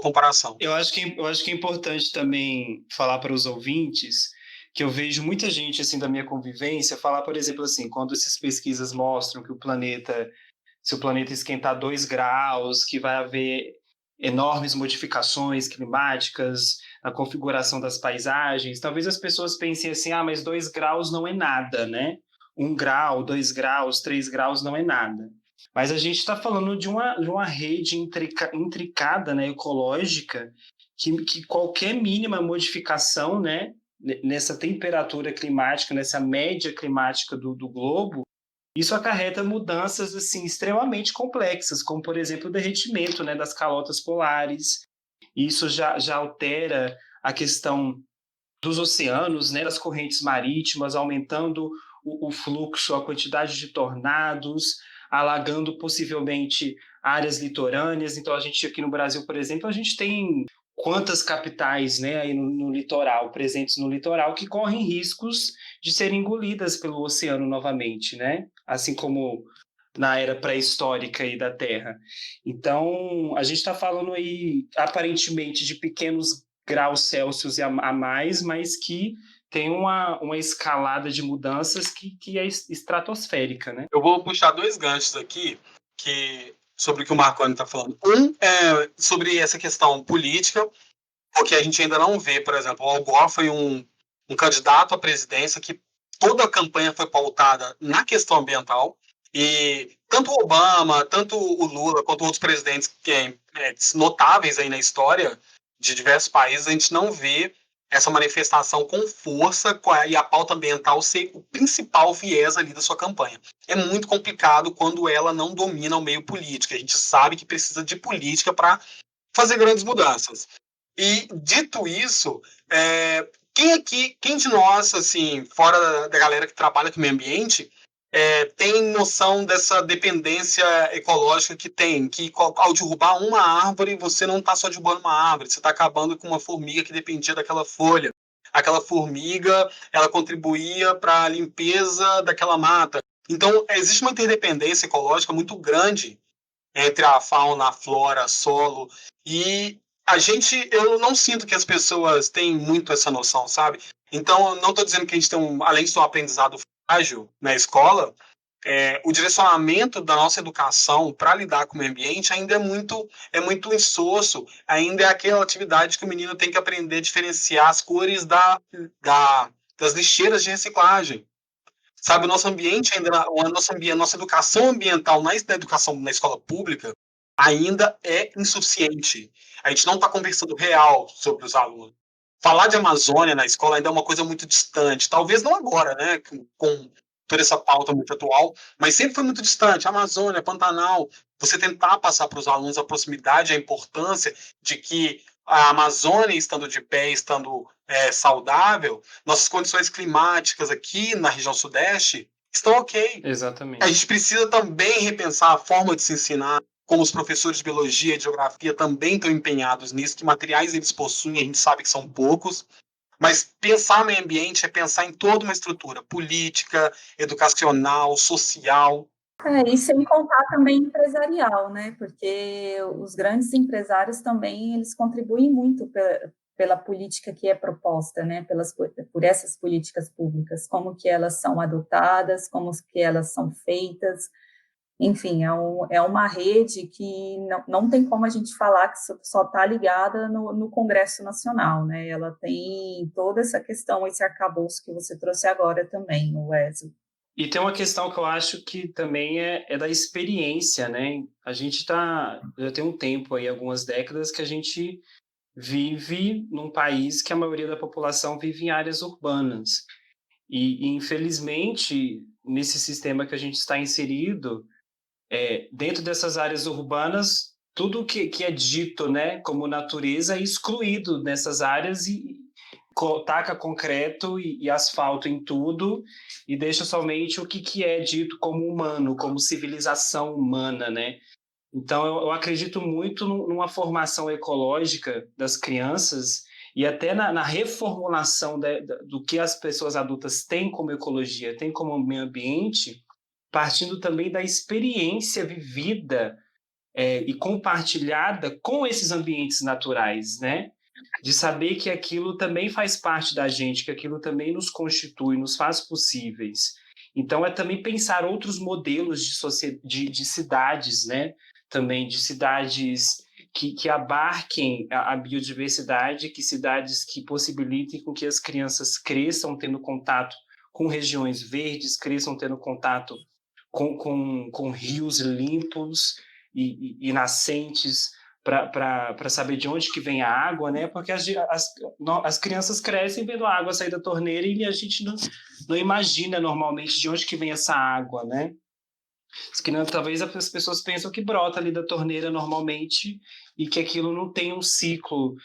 comparação. Eu acho que é importante também falar para os ouvintes que eu vejo muita gente assim da minha convivência falar, por exemplo, assim, quando essas pesquisas mostram que se o planeta esquentar 2 graus, que vai haver enormes modificações climáticas na configuração das paisagens, talvez as pessoas pensem assim, mas 2 graus não é nada, né? 1 grau, 2 graus, 3 graus não é nada. Mas a gente está falando de uma rede intricada, né, ecológica, que qualquer mínima modificação, né, nessa temperatura climática, nessa média climática do globo, isso acarreta mudanças assim extremamente complexas, como por exemplo o derretimento, né, das calotas polares. Isso já altera a questão dos oceanos, né, das correntes marítimas, aumentando o fluxo, a quantidade de tornados, alagando possivelmente áreas litorâneas. Então, a gente aqui no Brasil, por exemplo, a gente tem quantas capitais, né, aí no litoral, presentes no litoral, que correm riscos de serem engolidas pelo oceano novamente, né? Assim como na era pré-histórica aí da Terra. Então, a gente está falando aí, aparentemente, de pequenos graus Celsius a mais, mas que tem uma escalada de mudanças que é estratosférica, né? Eu vou puxar 2 ganchos aqui sobre o que o Marconi está falando. Um é sobre essa questão política, porque a gente ainda não vê, por exemplo, o Al Gore foi um candidato à presidência que toda a campanha foi pautada na questão ambiental, e tanto o Obama, tanto o Lula, quanto outros presidentes notáveis aí na história de diversos países, a gente não vê essa manifestação com força e a pauta ambiental ser o principal viés ali da sua campanha. É muito complicado quando ela não domina o meio político. A gente sabe que precisa de política para fazer grandes mudanças. E, dito isso, quem de nós, assim, fora da galera que trabalha com o meio ambiente, tem noção dessa dependência ecológica que tem, que ao derrubar uma árvore, você não está só derrubando uma árvore, você está acabando com uma formiga que dependia daquela folha. Aquela formiga, ela contribuía para a limpeza daquela mata. Então, existe uma interdependência ecológica muito grande entre a fauna, a flora, solo, e eu não sinto que as pessoas têm muito essa noção, sabe? Então, eu não estou dizendo que a gente tem, além de ter um aprendizado frágil na escola, o direcionamento da nossa educação para lidar com o meio ambiente ainda é muito insosso, ainda é aquela atividade que o menino tem que aprender a diferenciar as cores das lixeiras de reciclagem. Sabe, o nosso ambiente ainda, a nossa educação ambiental na educação na escola pública ainda é insuficiente. A gente não está conversando real sobre os alunos. Falar de Amazônia na escola ainda é uma coisa muito distante. Talvez não agora, né, com toda essa pauta muito atual, mas sempre foi muito distante. Amazônia, Pantanal, você tentar passar para os alunos a proximidade, a importância de que a Amazônia, estando de pé, estando saudável, nossas condições climáticas aqui na região sudeste estão ok. A Exatamente. gente precisa também repensar a forma de se ensinar, como os professores de biologia e de geografia também estão empenhados nisso, que materiais eles possuem, a gente sabe que são poucos, mas pensar meio ambiente é pensar em toda uma estrutura política, educacional, social. E sem contar também empresarial, né? Porque os grandes empresários também eles contribuem muito pela política que é proposta, né? Por essas políticas públicas, como que elas são adotadas, como que elas são feitas. Enfim, é uma rede que não tem como a gente falar que só está ligada no Congresso Nacional, né? Ela tem toda essa questão, esse arcabouço que você trouxe agora também, Wesley. E tem uma questão que eu acho que também é da experiência, né? A gente já tem um tempo aí, algumas décadas, que a gente vive num país que a maioria da população vive em áreas urbanas. E infelizmente, nesse sistema que a gente está inserido, dentro dessas áreas urbanas, tudo que é dito, né, como natureza é excluído nessas áreas e taca concreto e asfalto em tudo e deixa somente o que é dito como humano, como civilização humana, né? Então, eu acredito muito numa formação ecológica das crianças e até na reformulação do que as pessoas adultas têm como ecologia, têm como meio ambiente, partindo também da experiência vivida e compartilhada com esses ambientes naturais, né? De saber que aquilo também faz parte da gente, que aquilo também nos constitui, nos faz possíveis. Então, é também pensar outros modelos de cidades, né? Também de cidades que abarquem a biodiversidade, que cidades que possibilitem com que as crianças cresçam tendo contato com regiões verdes, cresçam tendo contato com rios limpos e nascentes, para saber de onde que vem a água, né? Porque as crianças crescem vendo a água sair da torneira e a gente não imagina normalmente de onde que vem essa água, né? Talvez as pessoas pensam que brota ali da torneira normalmente e que aquilo não tem um ciclo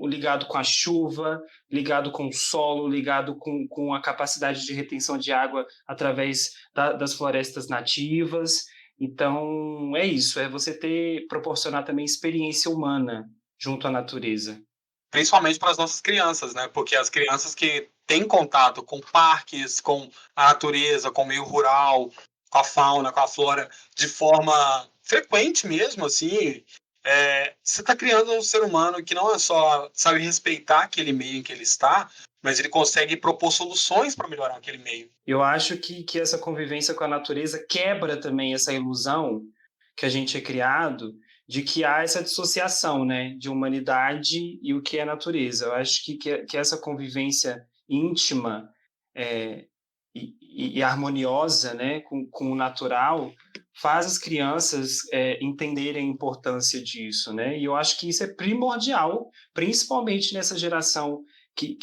ligado com a chuva, ligado com o solo, ligado com a capacidade de retenção de água através das florestas nativas. Então, é isso, é você proporcionar também experiência humana junto à natureza. Principalmente para as nossas crianças, né? Porque as crianças que têm contato com parques, com a natureza, com o meio rural, com a fauna, com a flora, de forma frequente mesmo, assim, você está criando um ser humano que não é só sabe respeitar aquele meio em que ele está, mas ele consegue propor soluções para melhorar aquele meio. Eu acho que essa convivência com a natureza quebra também essa ilusão que a gente é criado de que há essa dissociação, né, de humanidade e o que é natureza. Eu acho que essa convivência íntima e harmoniosa, né, com o natural faz as crianças entenderem a importância disso, né? E eu acho que isso é primordial, principalmente nessa geração que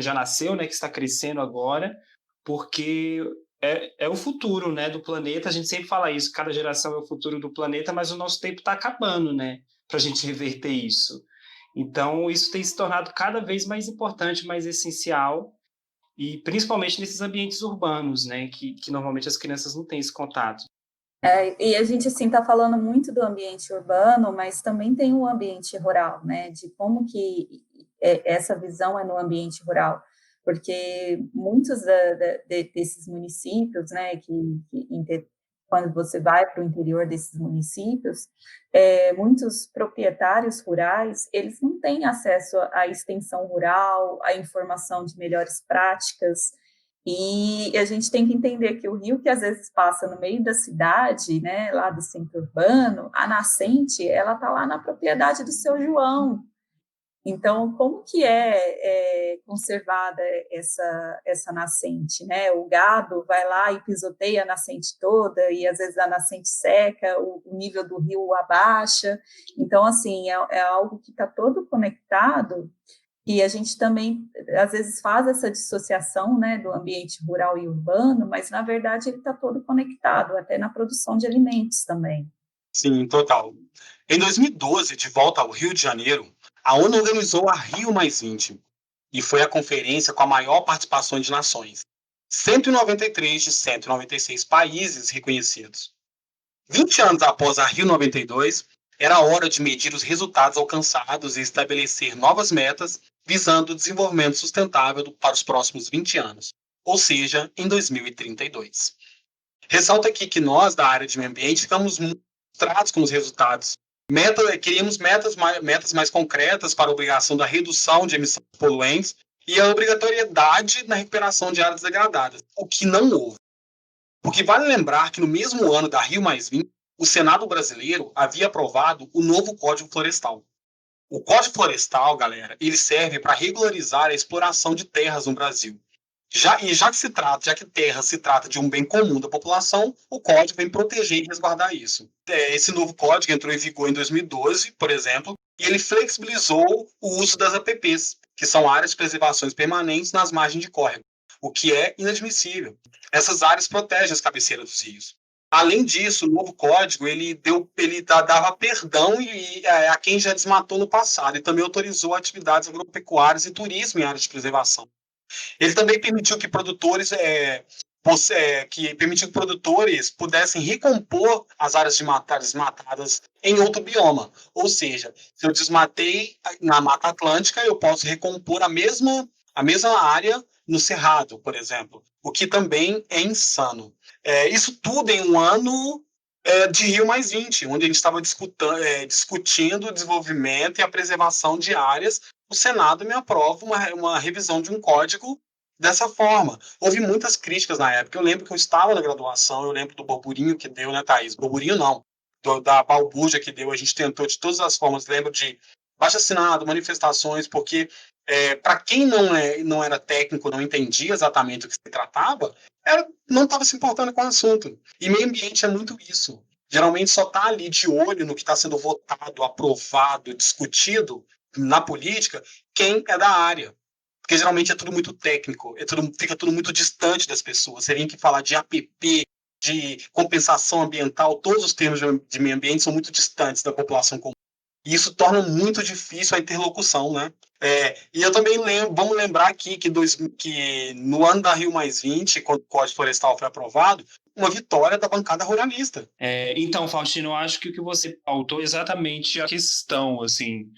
já nasceu, né, que está crescendo agora, porque é o futuro, né, do planeta. A gente sempre fala isso, cada geração é o futuro do planeta, mas o nosso tempo está acabando, né, para a gente reverter isso. Então, isso tem se tornado cada vez mais importante, mais essencial, e principalmente nesses ambientes urbanos, né, que normalmente as crianças não têm esse contato. E a gente, assim, está falando muito do ambiente urbano, mas também tem o ambiente rural, né, de como que essa visão é no ambiente rural, porque muitos desses municípios, né, quando você vai para o interior desses municípios, muitos proprietários rurais, eles não têm acesso à extensão rural, à informação de melhores práticas, e a gente tem que entender que o rio que às vezes passa no meio da cidade, né, lá do centro urbano, a nascente, ela está lá na propriedade do seu João. Então, como que é conservada essa nascente, né? O gado vai lá e pisoteia a nascente toda, e às vezes a nascente seca, o nível do rio abaixa. Então, assim, é algo que está todo conectado, e a gente também, às vezes, faz essa dissociação, né, do ambiente rural e urbano, mas, na verdade, ele está todo conectado, até na produção de alimentos também. Sim, total. Em 2012, de volta ao Rio de Janeiro, a ONU organizou a Rio+20 e foi a conferência com a maior participação de nações. 193 de 196 países reconhecidos. 20 anos após a Rio 92, era hora de medir os resultados alcançados e estabelecer novas metas visando o desenvolvimento sustentável para os próximos 20 anos, ou seja, em 2032. Ressalta aqui que nós, da área de meio ambiente, ficamos muito frustrados com os resultados. Queríamos metas mais concretas para a obrigação da redução de emissões poluentes e a obrigatoriedade na recuperação de áreas degradadas, o que não houve. Porque vale lembrar que no mesmo ano da Rio+20, o Senado brasileiro havia aprovado o novo Código Florestal. O Código Florestal, galera, ele serve para regularizar a exploração de terras no Brasil. Já que terra se trata de um bem comum da população, o código vem proteger e resguardar isso. Esse novo código entrou em vigor em 2012, por exemplo, e ele flexibilizou o uso das APPs, que são áreas de preservações permanentes nas margens de córrego, o que é inadmissível. Essas áreas protegem as cabeceiras dos rios. Além disso, o novo código ele dava perdão a quem já desmatou no passado e também autorizou atividades agropecuárias e turismo em áreas de preservação. Ele também permitiu que produtores pudessem recompor as áreas desmatadas em outro bioma. Ou seja, se eu desmatei na Mata Atlântica, eu posso recompor a mesma área no Cerrado, por exemplo, o que também é insano. Isso tudo em um ano de Rio+20, onde a gente estava discutindo o desenvolvimento e a preservação de áreas. O Senado me aprova uma revisão de um código dessa forma. Houve muitas críticas na época. Eu lembro que eu estava na graduação, eu lembro do burburinho que deu, né, Thaís? Burburinho não, da balbúrdia que deu. A gente tentou de todas as formas. Lembro de abaixo-assinado, manifestações, porque para quem não era técnico, não entendia exatamente o que se tratava, não estava se importando com o assunto. E meio ambiente é muito isso. Geralmente só está ali de olho no que está sendo votado, aprovado, discutido na política, quem é da área. Porque geralmente é tudo muito técnico, fica tudo muito distante das pessoas. Você tem que falar de APP, de compensação ambiental, todos os termos de meio ambiente são muito distantes da população comum. E isso torna muito difícil a interlocução, né? E eu também vamos lembrar aqui que no ano da Rio+20, quando o Código Florestal foi aprovado, uma vitória da bancada ruralista. Então, Faustino, eu acho que o que você pautou é exatamente a questão, assim,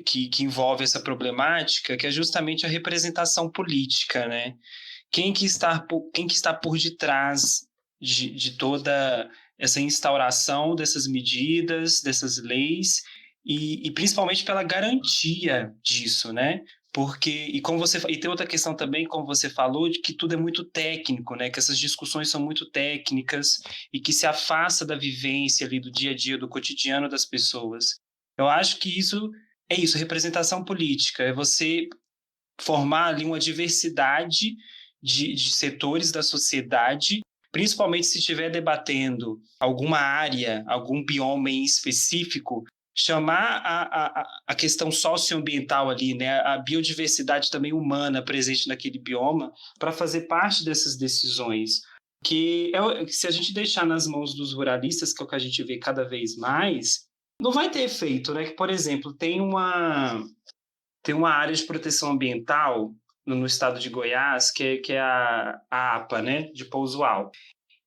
que envolve essa problemática, que é justamente a representação política, né? Quem que está por detrás de toda essa instauração dessas medidas, dessas leis, e principalmente pela garantia disso, né? Porque, e tem outra questão também, como você falou, de que tudo é muito técnico, né? Que essas discussões são muito técnicas e que se afasta da vivência ali do dia a dia, do cotidiano das pessoas. Eu acho que isso é isso, representação política, é você formar ali uma diversidade de setores da sociedade, principalmente se estiver debatendo alguma área, algum bioma em específico, chamar a questão socioambiental ali, né, a biodiversidade também humana presente naquele bioma, para fazer parte dessas decisões. Que se a gente deixar nas mãos dos ruralistas, que é o que a gente vê cada vez mais, não vai ter efeito, né? Que, por exemplo, tem uma área de proteção ambiental no estado de Goiás, que é a APA, né, de Pouso Alto,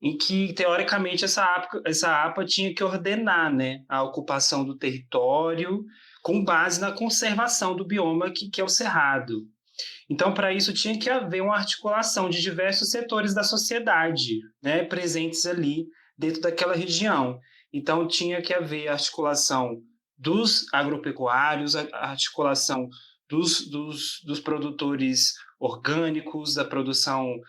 em que, teoricamente, essa APA tinha que ordenar, né, a ocupação do território com base na conservação do bioma que é o Cerrado. Então, para isso, tinha que haver uma articulação de diversos setores da sociedade, né, presentes ali dentro daquela região. Então, tinha que haver articulação dos agropecuários, a articulação dos produtores orgânicos, da produção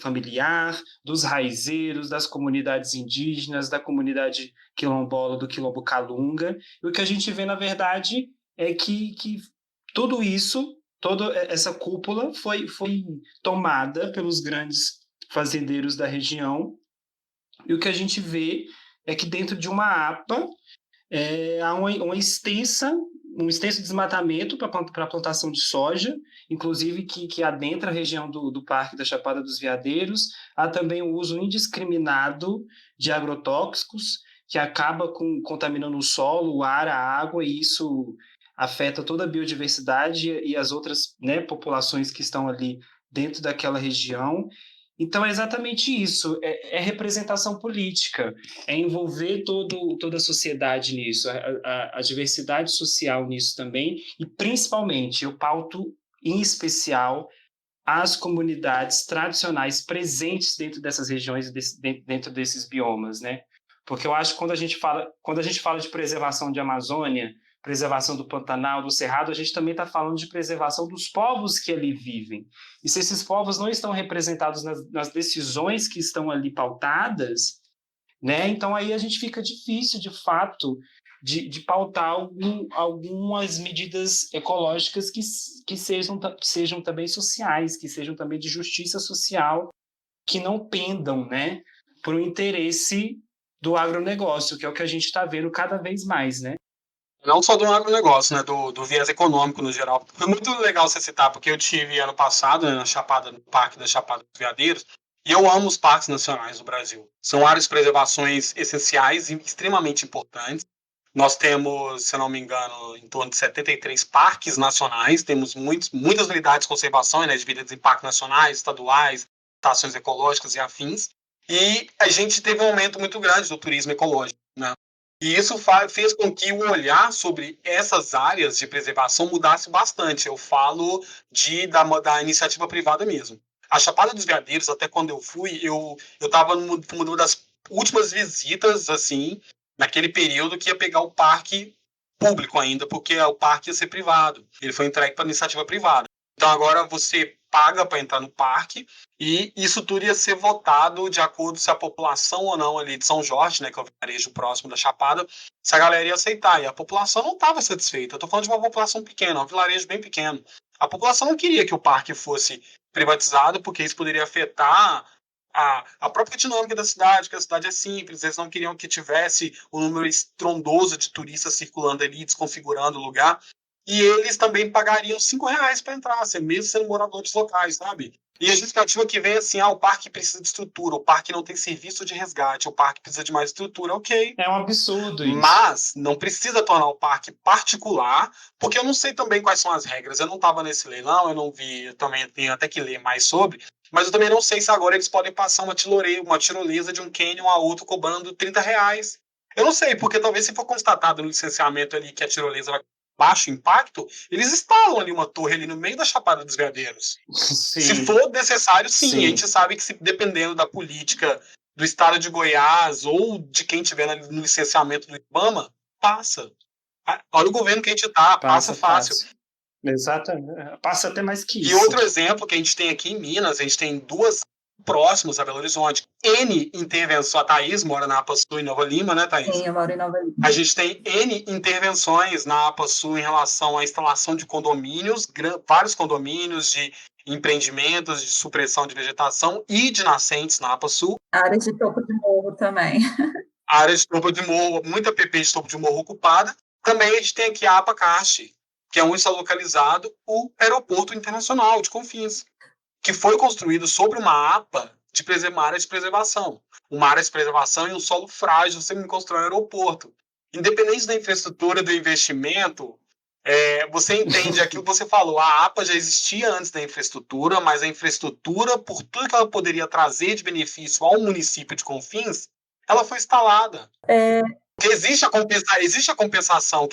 familiar, dos raizeiros, das comunidades indígenas, da comunidade quilombola, do quilombo Calunga. E o que a gente vê, na verdade, é que tudo isso, toda essa cúpula foi tomada pelos grandes fazendeiros da região, e o que a gente vê é que dentro de uma APA há um extenso desmatamento para a plantação de soja, inclusive que adentra a região do Parque da Chapada dos Veadeiros. Há também o uso indiscriminado de agrotóxicos, que acaba contaminando o solo, o ar, a água, e isso afeta toda a biodiversidade e as outras, né, populações que estão ali dentro daquela região. Então, é exatamente isso, é representação política, é envolver toda a sociedade nisso, a diversidade social nisso também, e principalmente, eu pauto em especial as comunidades tradicionais presentes dentro dessas regiões, dentro desses biomas, né? Porque eu acho que quando a gente fala de preservação de Amazônia, preservação do Pantanal, do Cerrado, a gente também está falando de preservação dos povos que ali vivem. E se esses povos não estão representados nas decisões que estão ali pautadas, né? Então aí a gente fica difícil, de fato, de pautar algumas medidas ecológicas que sejam também sociais, que sejam também de justiça social, que não pendam, né, para o interesse do agronegócio, que é o que a gente está vendo cada vez mais, né? Não só do agronegócio, né, do viés econômico no geral. Foi muito legal você citar, porque eu tive ano passado, né, no Parque da Chapada dos Veadeiros, e eu amo os parques nacionais do Brasil. São áreas de preservações essenciais e extremamente importantes. Nós temos, se eu não me engano, em torno de 73 parques nacionais, temos muitas unidades de conservação, né, divididas em parques nacionais, estaduais, estações ecológicas e afins. E a gente teve um aumento muito grande do turismo ecológico, né? E isso fez com que o olhar sobre essas áreas de preservação mudasse bastante. Eu falo da iniciativa privada mesmo. A Chapada dos Veadeiros, até quando eu fui, eu estava numa das últimas visitas, assim, naquele período que ia pegar o parque público ainda, porque o parque ia ser privado. Ele foi entregue para iniciativa privada. Então agora você paga para entrar no parque e isso tudo ia ser votado de acordo se a população ou não ali de São Jorge, né, que é o vilarejo próximo da Chapada, se a galera ia aceitar. E a população não estava satisfeita. Eu estou falando de uma população pequena, um vilarejo bem pequeno. A população não queria que o parque fosse privatizado, porque isso poderia afetar a própria dinâmica da cidade, que a cidade é simples, eles não queriam que tivesse um número estrondoso de turistas circulando ali, desconfigurando o lugar. E eles também pagariam R$ 5 para entrar, assim, mesmo sendo moradores locais, sabe? E a justificativa que vem assim, o parque precisa de estrutura, o parque não tem serviço de resgate, o parque precisa de mais estrutura, ok. É um absurdo isso. Mas não precisa tornar o parque particular, porque eu não sei também quais são as regras. Eu não estava nesse leilão, eu não vi, eu também tenho até que ler mais sobre, mas eu também não sei se agora eles podem passar uma tirolesa de um canyon a outro cobrando R$ 30. Eu não sei, porque talvez se for constatado no licenciamento ali que a tirolesa vai baixo impacto, eles instalam ali uma torre ali no meio da Chapada dos Veadeiros. Se Sim, for necessário, sim. sim. A gente sabe que, dependendo da política do estado de Goiás ou de quem tiver no licenciamento do IBAMA, passa. Olha o governo que a gente está, passa fácil. Exatamente. Passa até mais que E isso. outro exemplo que a gente tem aqui em Minas, a gente tem duas próximos a Belo Horizonte. N intervenções. A Thaís mora na APA Sul em Nova Lima, né, Thaís? Sim, eu moro em Nova Lima. A gente tem N intervenções na APA Sul em relação à instalação de condomínios, vários condomínios de empreendimentos de supressão de vegetação e de nascentes na APA Sul. Área de topo de morro também. Área de topo de morro, muita PP de topo de morro ocupada. Também a gente tem aqui a APA Cast, que é onde está localizado o Aeroporto Internacional de Confins, que foi construído sobre uma APA uma área de preservação. Uma área de preservação em um solo frágil, você me constrói um aeroporto. Independente da infraestrutura, do investimento, você entende aquilo que você falou. A APA já existia antes da infraestrutura, mas a infraestrutura, por tudo que ela poderia trazer de benefício ao município de Confins, ela foi instalada. Porque existe a compensação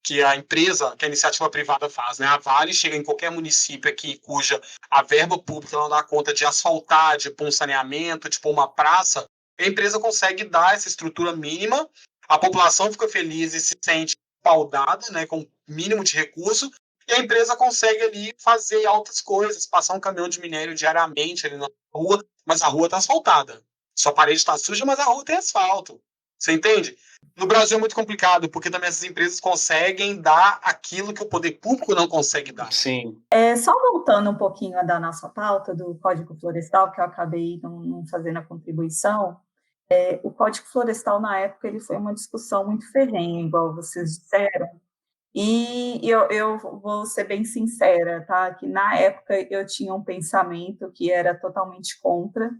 que a empresa, que a iniciativa privada faz, né? A Vale chega em qualquer município aqui cuja a verba pública não dá conta de asfaltar, de pôr um saneamento, de pôr uma praça, a empresa consegue dar essa estrutura mínima, a população fica feliz e se sente paudada, né, com o mínimo de recurso, e a empresa consegue ali fazer altas coisas, passar um caminhão de minério diariamente ali na rua, mas a rua está asfaltada. Sua parede está suja, mas a rua tem asfalto. Você entende? No Brasil é muito complicado, porque também essas empresas conseguem dar aquilo que o poder público não consegue dar. Sim. Só voltando um pouquinho da nossa pauta do Código Florestal, que eu acabei não fazendo a contribuição, o Código Florestal, na época, ele foi uma discussão muito ferrenha, igual vocês disseram, e eu vou ser bem sincera, tá? Que na época eu tinha um pensamento que era totalmente contra,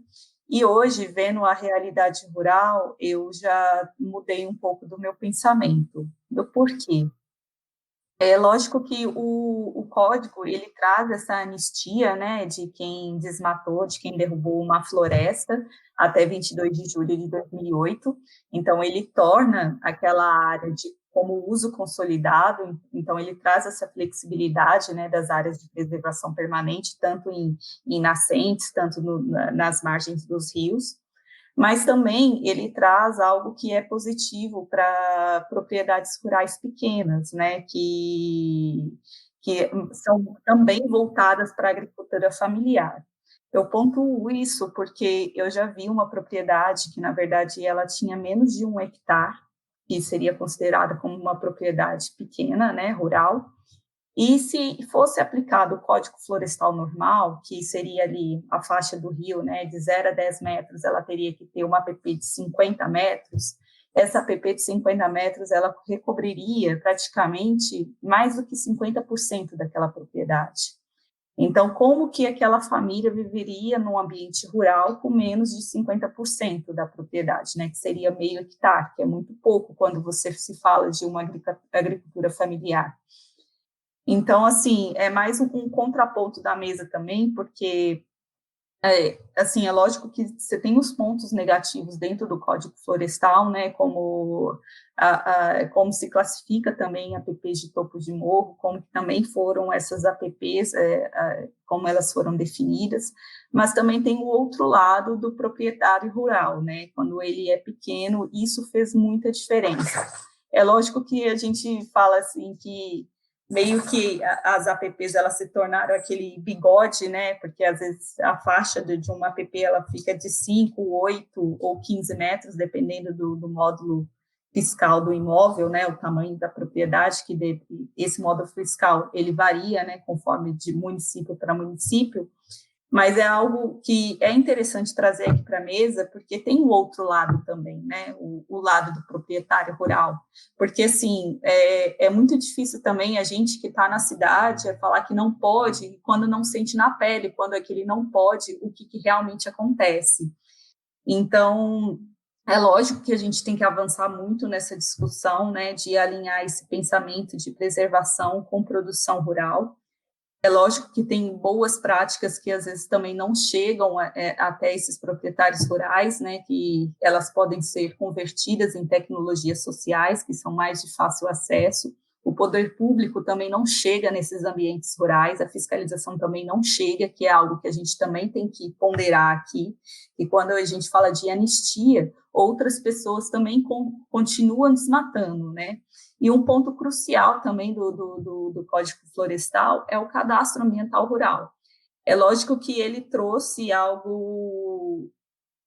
E hoje, vendo a realidade rural, eu já mudei um pouco do meu pensamento, do porquê. É lógico que o código, ele traz essa anistia, né, de quem desmatou, de quem derrubou uma floresta até 22 de julho de 2008. Então, ele torna aquela área como uso consolidado, então ele traz essa flexibilidade, né, das áreas de preservação permanente, tanto em nascentes, tanto nas margens dos rios, mas também ele traz algo que é positivo para propriedades rurais pequenas, né, que são também voltadas para a agricultura familiar. Eu pontuo isso porque eu já vi uma propriedade que, na verdade, ela tinha menos de 1 hectare, que seria considerada como uma propriedade pequena, né, rural, e se fosse aplicado o Código Florestal normal, que seria ali a faixa do rio, né, de 0 a 10 metros, ela teria que ter uma APP de 50 metros, essa APP de 50 metros, ela recobriria praticamente mais do que 50% daquela propriedade. Então, como que aquela família viveria num ambiente rural com menos de 50% da propriedade, né, que seria meio hectare, que é muito pouco quando você se fala de uma agricultura familiar. Então, assim, é mais um contraponto da mesa também, porque, assim, é lógico que você tem os pontos negativos dentro do Código Florestal, né, como se classifica também APPs de topo de morro, como que também foram essas APPs, como elas foram definidas, mas também tem o outro lado do proprietário rural, né, quando ele é pequeno, isso fez muita diferença. É lógico que a gente fala, assim, que meio que as APPs elas se tornaram aquele bigode, né? Porque às vezes a faixa de uma APP ela fica de 5, 8 ou 15 metros, dependendo do módulo fiscal do imóvel, né? O tamanho da propriedade, esse módulo fiscal ele varia, né? Conforme de município para município. Mas é algo que é interessante trazer aqui para a mesa, porque tem o outro lado também, né? O lado do proprietário rural. Porque, assim, é muito difícil também a gente que está na cidade falar que não pode, quando não sente na pele, quando aquele não pode, o que realmente acontece. Então, é lógico que a gente tem que avançar muito nessa discussão, né? De alinhar esse pensamento de preservação com produção rural. É lógico que tem boas práticas que às vezes também não chegam até esses proprietários rurais, né, que elas podem ser convertidas em tecnologias sociais, que são mais de fácil acesso. O poder público também não chega nesses ambientes rurais, a fiscalização também não chega, que é algo que a gente também tem que ponderar aqui. E quando a gente fala de anistia, outras pessoas também continuam desmatando, né? E um ponto crucial também do Código Florestal é o cadastro ambiental rural. É lógico que ele trouxe algo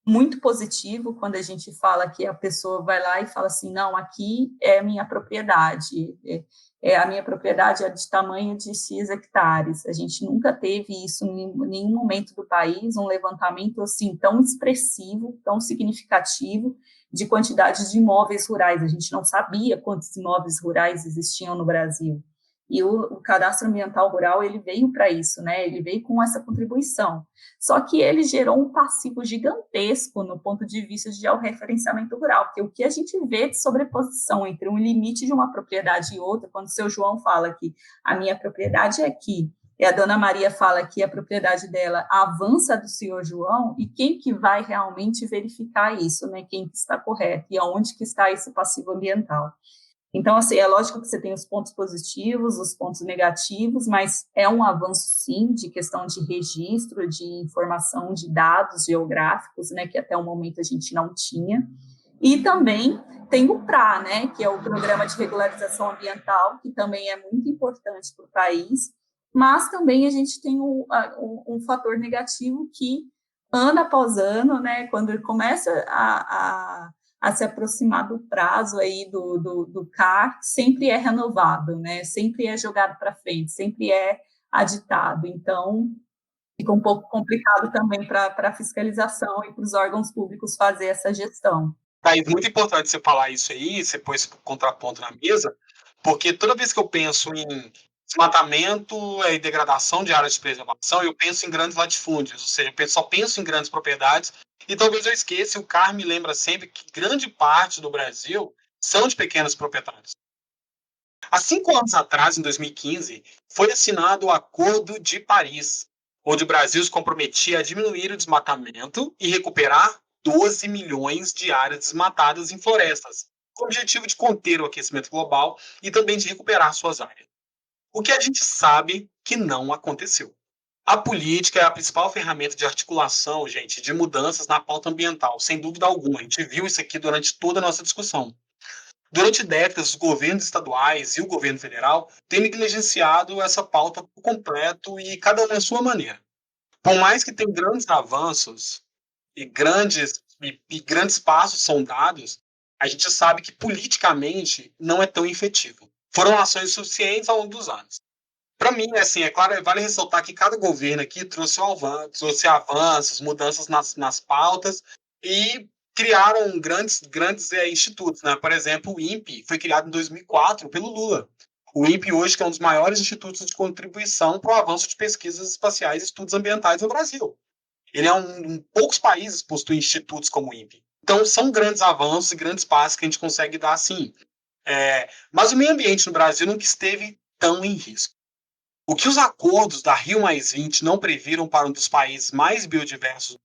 muito positivo quando a gente fala que a pessoa vai lá e fala assim, não, aqui é minha propriedade, a minha propriedade é de tamanho de X hectares. A gente nunca teve isso em nenhum momento do país, um levantamento assim tão expressivo, tão significativo de quantidade de imóveis rurais. A gente não sabia quantos imóveis rurais existiam no Brasil. E o cadastro ambiental rural, ele veio para isso, né? Ele veio com essa contribuição. Só que ele gerou um passivo gigantesco no ponto de vista de georreferenciamento rural, porque o que a gente vê de sobreposição entre um limite de uma propriedade e outra, quando o seu João fala que a minha propriedade é aqui, e a dona Maria fala que a propriedade dela avança do senhor João, e quem que vai realmente verificar isso, né? Quem que está correto e aonde que está esse passivo ambiental. Então, assim, é lógico que você tem os pontos positivos, os pontos negativos, mas é um avanço, sim, de questão de registro, de informação de dados geográficos, né, que até o momento a gente não tinha. E também tem o PRA, né, que é o Programa de Regularização Ambiental, que também é muito importante para o país, mas também a gente tem um fator negativo que, ano após ano, né, quando ele começa a se aproximar do prazo aí do CAR, sempre é renovado, né? Sempre é jogado para frente, sempre é aditado. Então, fica um pouco complicado também para a fiscalização e para os órgãos públicos fazer essa gestão. Thaís, muito importante você falar isso aí, você pôr esse contraponto na mesa, porque toda vez que eu penso em desmatamento e degradação de áreas de preservação, eu penso em grandes latifúndios, ou seja, eu só penso em grandes propriedades, e talvez eu esqueça, o CAR me lembra sempre que grande parte do Brasil são de pequenos proprietários. Há 5 anos atrás, em 2015, foi assinado o Acordo de Paris, onde o Brasil se comprometia a diminuir o desmatamento e recuperar 12 milhões de áreas desmatadas em florestas, com o objetivo de conter o aquecimento global e também de recuperar suas áreas. O que a gente sabe que não aconteceu. A política é a principal ferramenta de articulação, gente, de mudanças na pauta ambiental, sem dúvida alguma. A gente viu isso aqui durante toda a nossa discussão. Durante décadas, os governos estaduais e o governo federal têm negligenciado essa pauta por completo e cada um à sua maneira. Por mais que tenham grandes avanços e grandes passos são dados, a gente sabe que politicamente não é tão efetivo. Foram ações suficientes ao longo dos anos. Para mim, assim, é claro, vale ressaltar que cada governo aqui trouxe avanços, mudanças nas pautas e criaram grandes institutos, né? Por exemplo, o INPE foi criado em 2004 pelo Lula. O INPE hoje que é um dos maiores institutos de contribuição para o avanço de pesquisas espaciais e estudos ambientais no Brasil. Ele é poucos países possuem institutos como o INPE. Então, são grandes avanços e grandes passos que a gente consegue dar, sim. Mas o meio ambiente no Brasil nunca esteve tão em risco. O que os acordos da Rio+20 não previram para um dos países mais biodiversos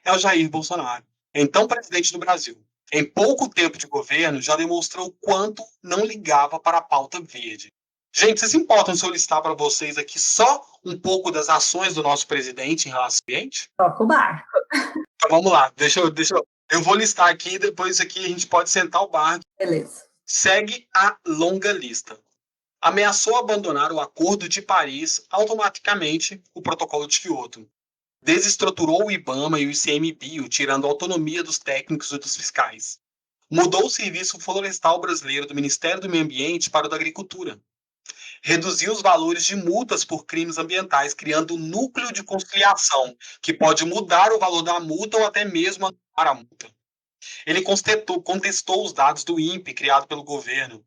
é o Jair Bolsonaro, então presidente do Brasil. Em pouco tempo de governo, já demonstrou o quanto não ligava para a pauta verde. Gente, vocês se importam se eu listar para vocês aqui só um pouco das ações do nosso presidente em relação ao ambiente? Toca o barco. Então vamos lá, eu vou listar aqui, depois aqui a gente pode sentar o barco. Beleza. Segue a longa lista. Ameaçou abandonar o Acordo de Paris, automaticamente o Protocolo de Kyoto. Desestruturou o IBAMA e o ICMBio, tirando a autonomia dos técnicos e dos fiscais. Mudou o Serviço Florestal Brasileiro do Ministério do Meio Ambiente para o da Agricultura. Reduziu os valores de multas por crimes ambientais, criando um núcleo de conciliação, que pode mudar o valor da multa ou até mesmo anular a multa. Ele contestou os dados do INPE, criado pelo governo,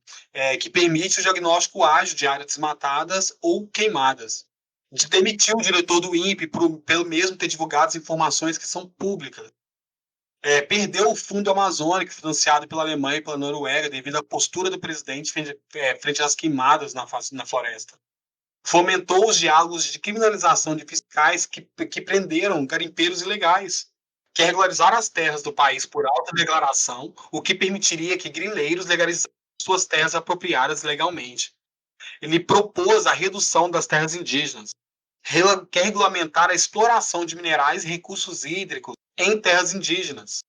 que permite o diagnóstico ágil de áreas desmatadas ou queimadas. Demitiu o diretor do INPE pelo mesmo ter divulgado as informações que são públicas. Perdeu o Fundo Amazônico, financiado pela Alemanha e pela Noruega, devido à postura do presidente frente às queimadas na floresta. Fomentou os diálogos de criminalização de fiscais que prenderam garimpeiros ilegais. Quer regularizar as terras do país por alta declaração, o que permitiria que grileiros legalizassem suas terras apropriadas legalmente. Ele propôs a redução das terras indígenas. Quer regulamentar a exploração de minerais e recursos hídricos em terras indígenas.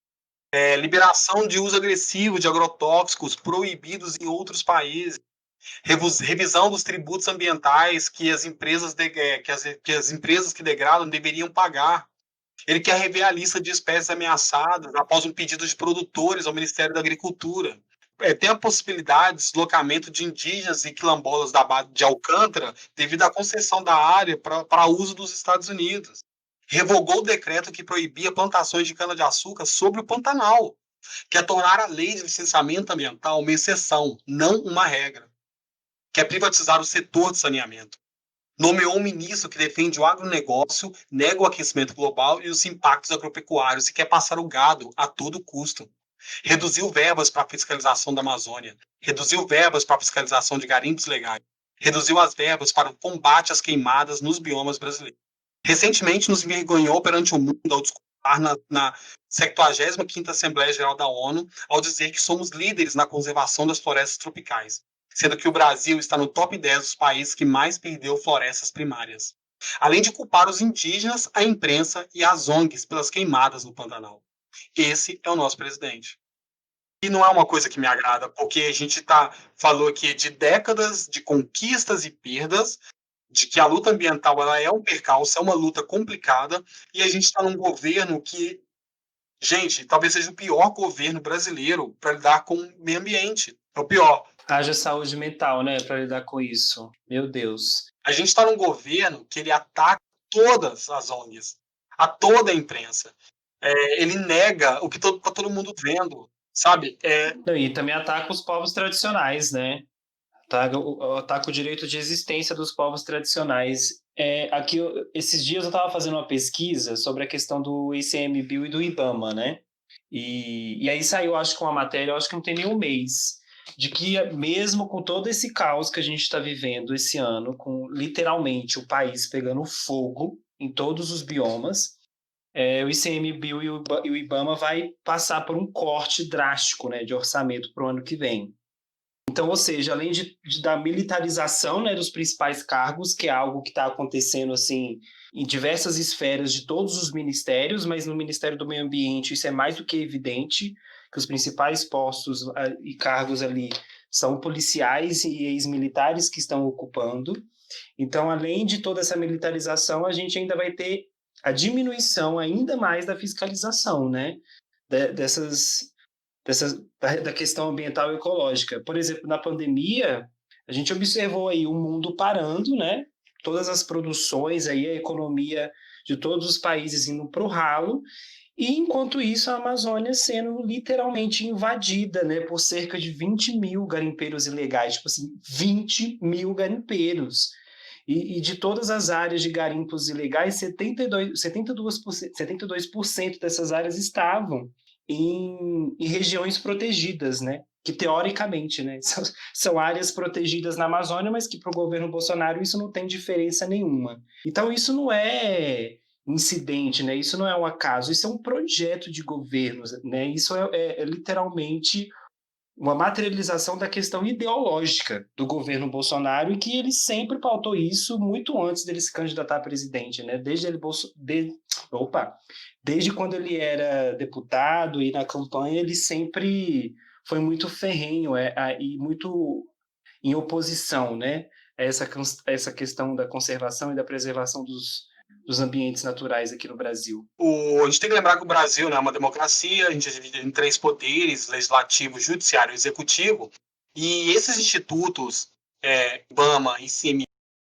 Liberação de uso agressivo de agrotóxicos proibidos em outros países. Revisão dos tributos ambientais que as empresas que degradam deveriam pagar. Ele quer rever a lista de espécies ameaçadas após um pedido de produtores ao Ministério da Agricultura. Tem a possibilidade de deslocamento de indígenas e quilombolas de Alcântara devido à concessão da área para uso dos Estados Unidos. Revogou o decreto que proibia plantações de cana-de-açúcar sobre o Pantanal. Quer tornar a lei de licenciamento ambiental uma exceção, não uma regra. Quer privatizar o setor de saneamento. Nomeou um ministro que defende o agronegócio, nega o aquecimento global e os impactos agropecuários e quer passar o gado a todo custo. Reduziu verbas para a fiscalização da Amazônia. Reduziu verbas para a fiscalização de garimpos legais. Reduziu as verbas para o combate às queimadas nos biomas brasileiros. Recentemente nos envergonhou perante o mundo ao discursar na 75ª Assembleia Geral da ONU, ao dizer que somos líderes na conservação das florestas tropicais, sendo que o Brasil está no top 10 dos países que mais perdeu florestas primárias. Além de culpar os indígenas, a imprensa e as ONGs pelas queimadas no Pantanal. Esse é o nosso presidente. E não é uma coisa que me agrada, porque a gente falou aqui de décadas de conquistas e perdas, de que a luta ambiental ela é um percalço, é uma luta complicada, e a gente está num governo que, gente, talvez seja o pior governo brasileiro para lidar com o meio ambiente. É o pior. Haja saúde mental, né, para lidar com isso. Meu Deus. A gente está num governo que ele ataca todas as ONGs, a toda a imprensa. Ele nega o que está todo mundo vendo, sabe? E também ataca os povos tradicionais, né? Ataca o direito de existência dos povos tradicionais. Aqui, esses dias eu estava fazendo uma pesquisa sobre a questão do ICMBio e do IBAMA, né? E aí saiu, acho que uma matéria, eu acho que não tem nem um mês, de que mesmo com todo esse caos que a gente está vivendo esse ano, com literalmente o país pegando fogo em todos os biomas, o ICMBio e o IBAMA vai passar por um corte drástico, né, de orçamento para o ano que vem. Então, ou seja, além da militarização, né, dos principais cargos, que é algo que está acontecendo assim em diversas esferas de todos os ministérios, mas no Ministério do Meio Ambiente isso é mais do que evidente, que os principais postos e cargos ali são policiais e ex-militares que estão ocupando. Então, além de toda essa militarização, a gente ainda vai ter a diminuição ainda mais da fiscalização, né, da questão ambiental e ecológica. Por exemplo, na pandemia, a gente observou aí o mundo parando, né? Todas as produções, aí, a economia de todos os países indo para o ralo, e enquanto isso a Amazônia sendo literalmente invadida, né, por cerca de 20 mil garimpeiros ilegais, tipo assim, 20 mil garimpeiros. E de todas as áreas de garimpos ilegais, 72% dessas áreas estavam em regiões protegidas, né? Que teoricamente, né, são áreas protegidas na Amazônia, mas que para o governo Bolsonaro isso não tem diferença nenhuma. Então isso não é incidente, né? Isso não é um acaso, isso é um projeto de governo, né? Isso é literalmente uma materialização da questão ideológica do governo Bolsonaro e que ele sempre pautou isso muito antes dele se candidatar a presidente, né? Desde quando ele era deputado e na campanha, ele sempre foi muito ferrenho e muito em oposição, né? A essa questão da conservação e da preservação dos ambientes naturais aqui no Brasil. A gente tem que lembrar que o Brasil, né, é uma democracia, a gente é dividido em 3 poderes, legislativo, judiciário e executivo, e esses institutos, IBAMA, ICMBio,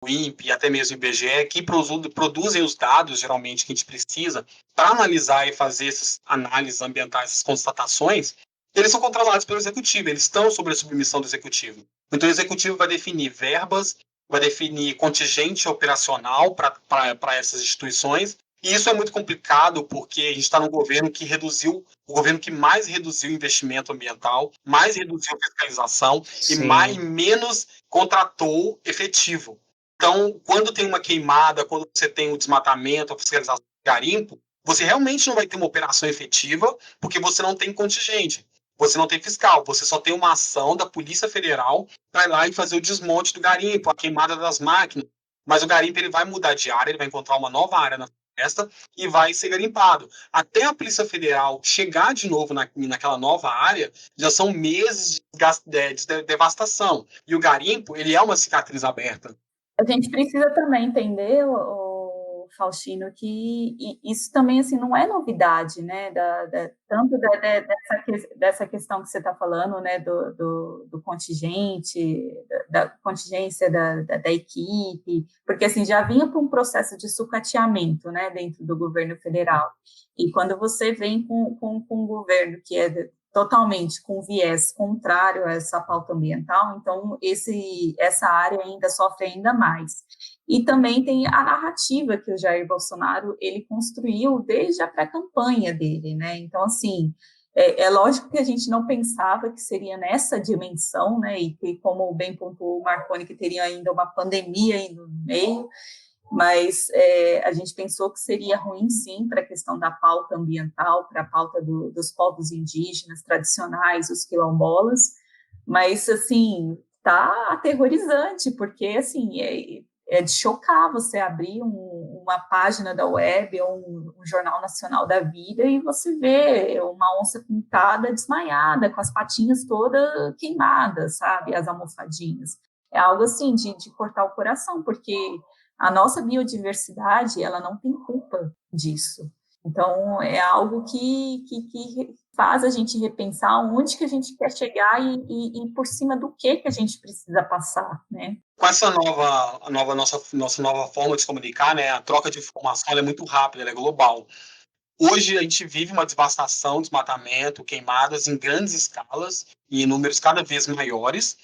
INPE e até mesmo IBGE, que produzem os dados, geralmente, que a gente precisa para analisar e fazer essas análises ambientais, essas constatações, eles são controlados pelo executivo, eles estão sob a submissão do executivo. Então, o executivo vai definir verbas, vai definir contingente operacional para essas instituições, e isso é muito complicado porque a gente está num governo que o governo que mais reduziu o investimento ambiental, mais reduziu a fiscalização e menos contratou efetivo. Então, quando tem uma queimada, quando você tem o desmatamento, a fiscalização do garimpo, você realmente não vai ter uma operação efetiva porque você não tem contingente, você não tem fiscal, você só tem uma ação da Polícia Federal para ir lá e fazer o desmonte do garimpo, a queimada das máquinas. Mas o garimpo ele vai mudar de área, ele vai encontrar uma nova área na floresta e vai ser garimpado. Até a Polícia Federal chegar de novo naquela nova área, já são meses de devastação. E o garimpo, ele é uma cicatriz aberta. A gente precisa também entender, Faustino, que isso também assim não é novidade, né? Tanto dessa questão que você está falando, né? Do contingente, da contingência da equipe, porque assim já vinha para um processo de sucateamento, né? Dentro do governo federal. E quando você vem com um governo que é totalmente com viés contrário a essa pauta ambiental, então essa área ainda sofre ainda mais. E também tem a narrativa que o Jair Bolsonaro ele construiu desde a pré-campanha dele, né? Então, assim, é lógico que a gente não pensava que seria nessa dimensão, né? E que, como bem pontuou o Marconi, que teria ainda uma pandemia aí no meio, mas a gente pensou que seria ruim, sim, para a questão da pauta ambiental, para a pauta dos povos indígenas tradicionais, os quilombolas, mas, assim, tá aterrorizante, porque, assim, é de chocar você abrir uma página da web ou um jornal nacional da vida e você vê uma onça pintada desmaiada, com as patinhas todas queimadas, sabe, as almofadinhas. É algo, assim, de cortar o coração, porque a nossa biodiversidade, ela não tem culpa disso. Então, é algo que faz a gente repensar onde que a gente quer chegar e por cima do que a gente precisa passar, né? Com essa nossa nova forma de se comunicar, né, a troca de informação é muito rápida, ela é global. Hoje a gente vive uma devastação, desmatamento, queimadas em grandes escalas e em números cada vez maiores.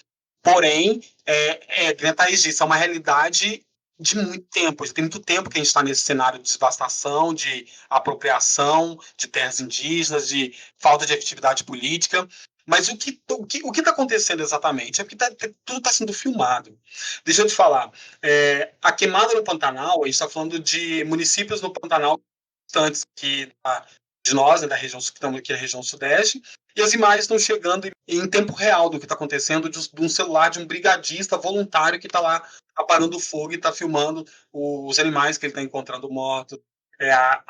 Porém, que nem a Thaís disse, é uma realidade de muito tempo. Já tem muito tempo que a gente está nesse cenário de devastação, de apropriação de terras indígenas, de falta de efetividade política. Mas o que está acontecendo exatamente? É porque tudo está sendo filmado. Deixa eu te falar. A queimada no Pantanal, a gente está falando de municípios no Pantanal distantes de nós, né, da região, que estamos aqui na região sudeste, e as imagens estão chegando em tempo real do que está acontecendo de um celular de um brigadista voluntário que está lá aparando fogo e está filmando os animais que ele está encontrando mortos,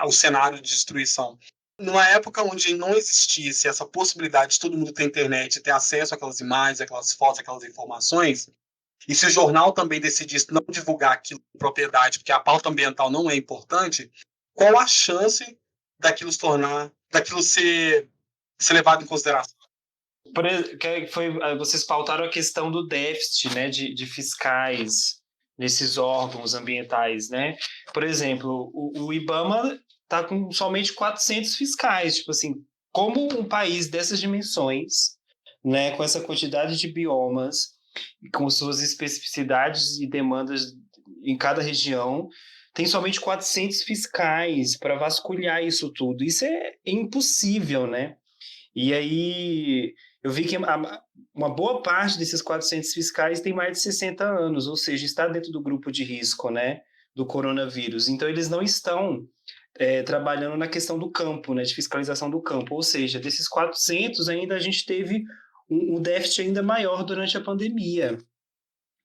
o cenário de destruição. Numa época onde não existisse essa possibilidade de todo mundo ter internet, ter acesso àquelas imagens, aquelas fotos, aquelas informações, e se o jornal também decidisse não divulgar aquilo com propriedade, porque a pauta ambiental não é importante, qual a chance daquilo ser levado em consideração? Vocês pautaram a questão do déficit, né, de fiscais nesses órgãos ambientais, né? Por exemplo, o IBAMA está com somente 400 fiscais, tipo assim, como um país dessas dimensões, né, com essa quantidade de biomas, com suas especificidades e demandas em cada região, tem somente 400 fiscais para vasculhar isso tudo. Isso é impossível, né? E aí eu vi que uma boa parte desses 400 fiscais tem mais de 60 anos, ou seja, está dentro do grupo de risco, né, do coronavírus. Então, eles não estão trabalhando na questão do campo, né, de fiscalização do campo. Ou seja, desses 400, ainda a gente teve um déficit ainda maior durante a pandemia.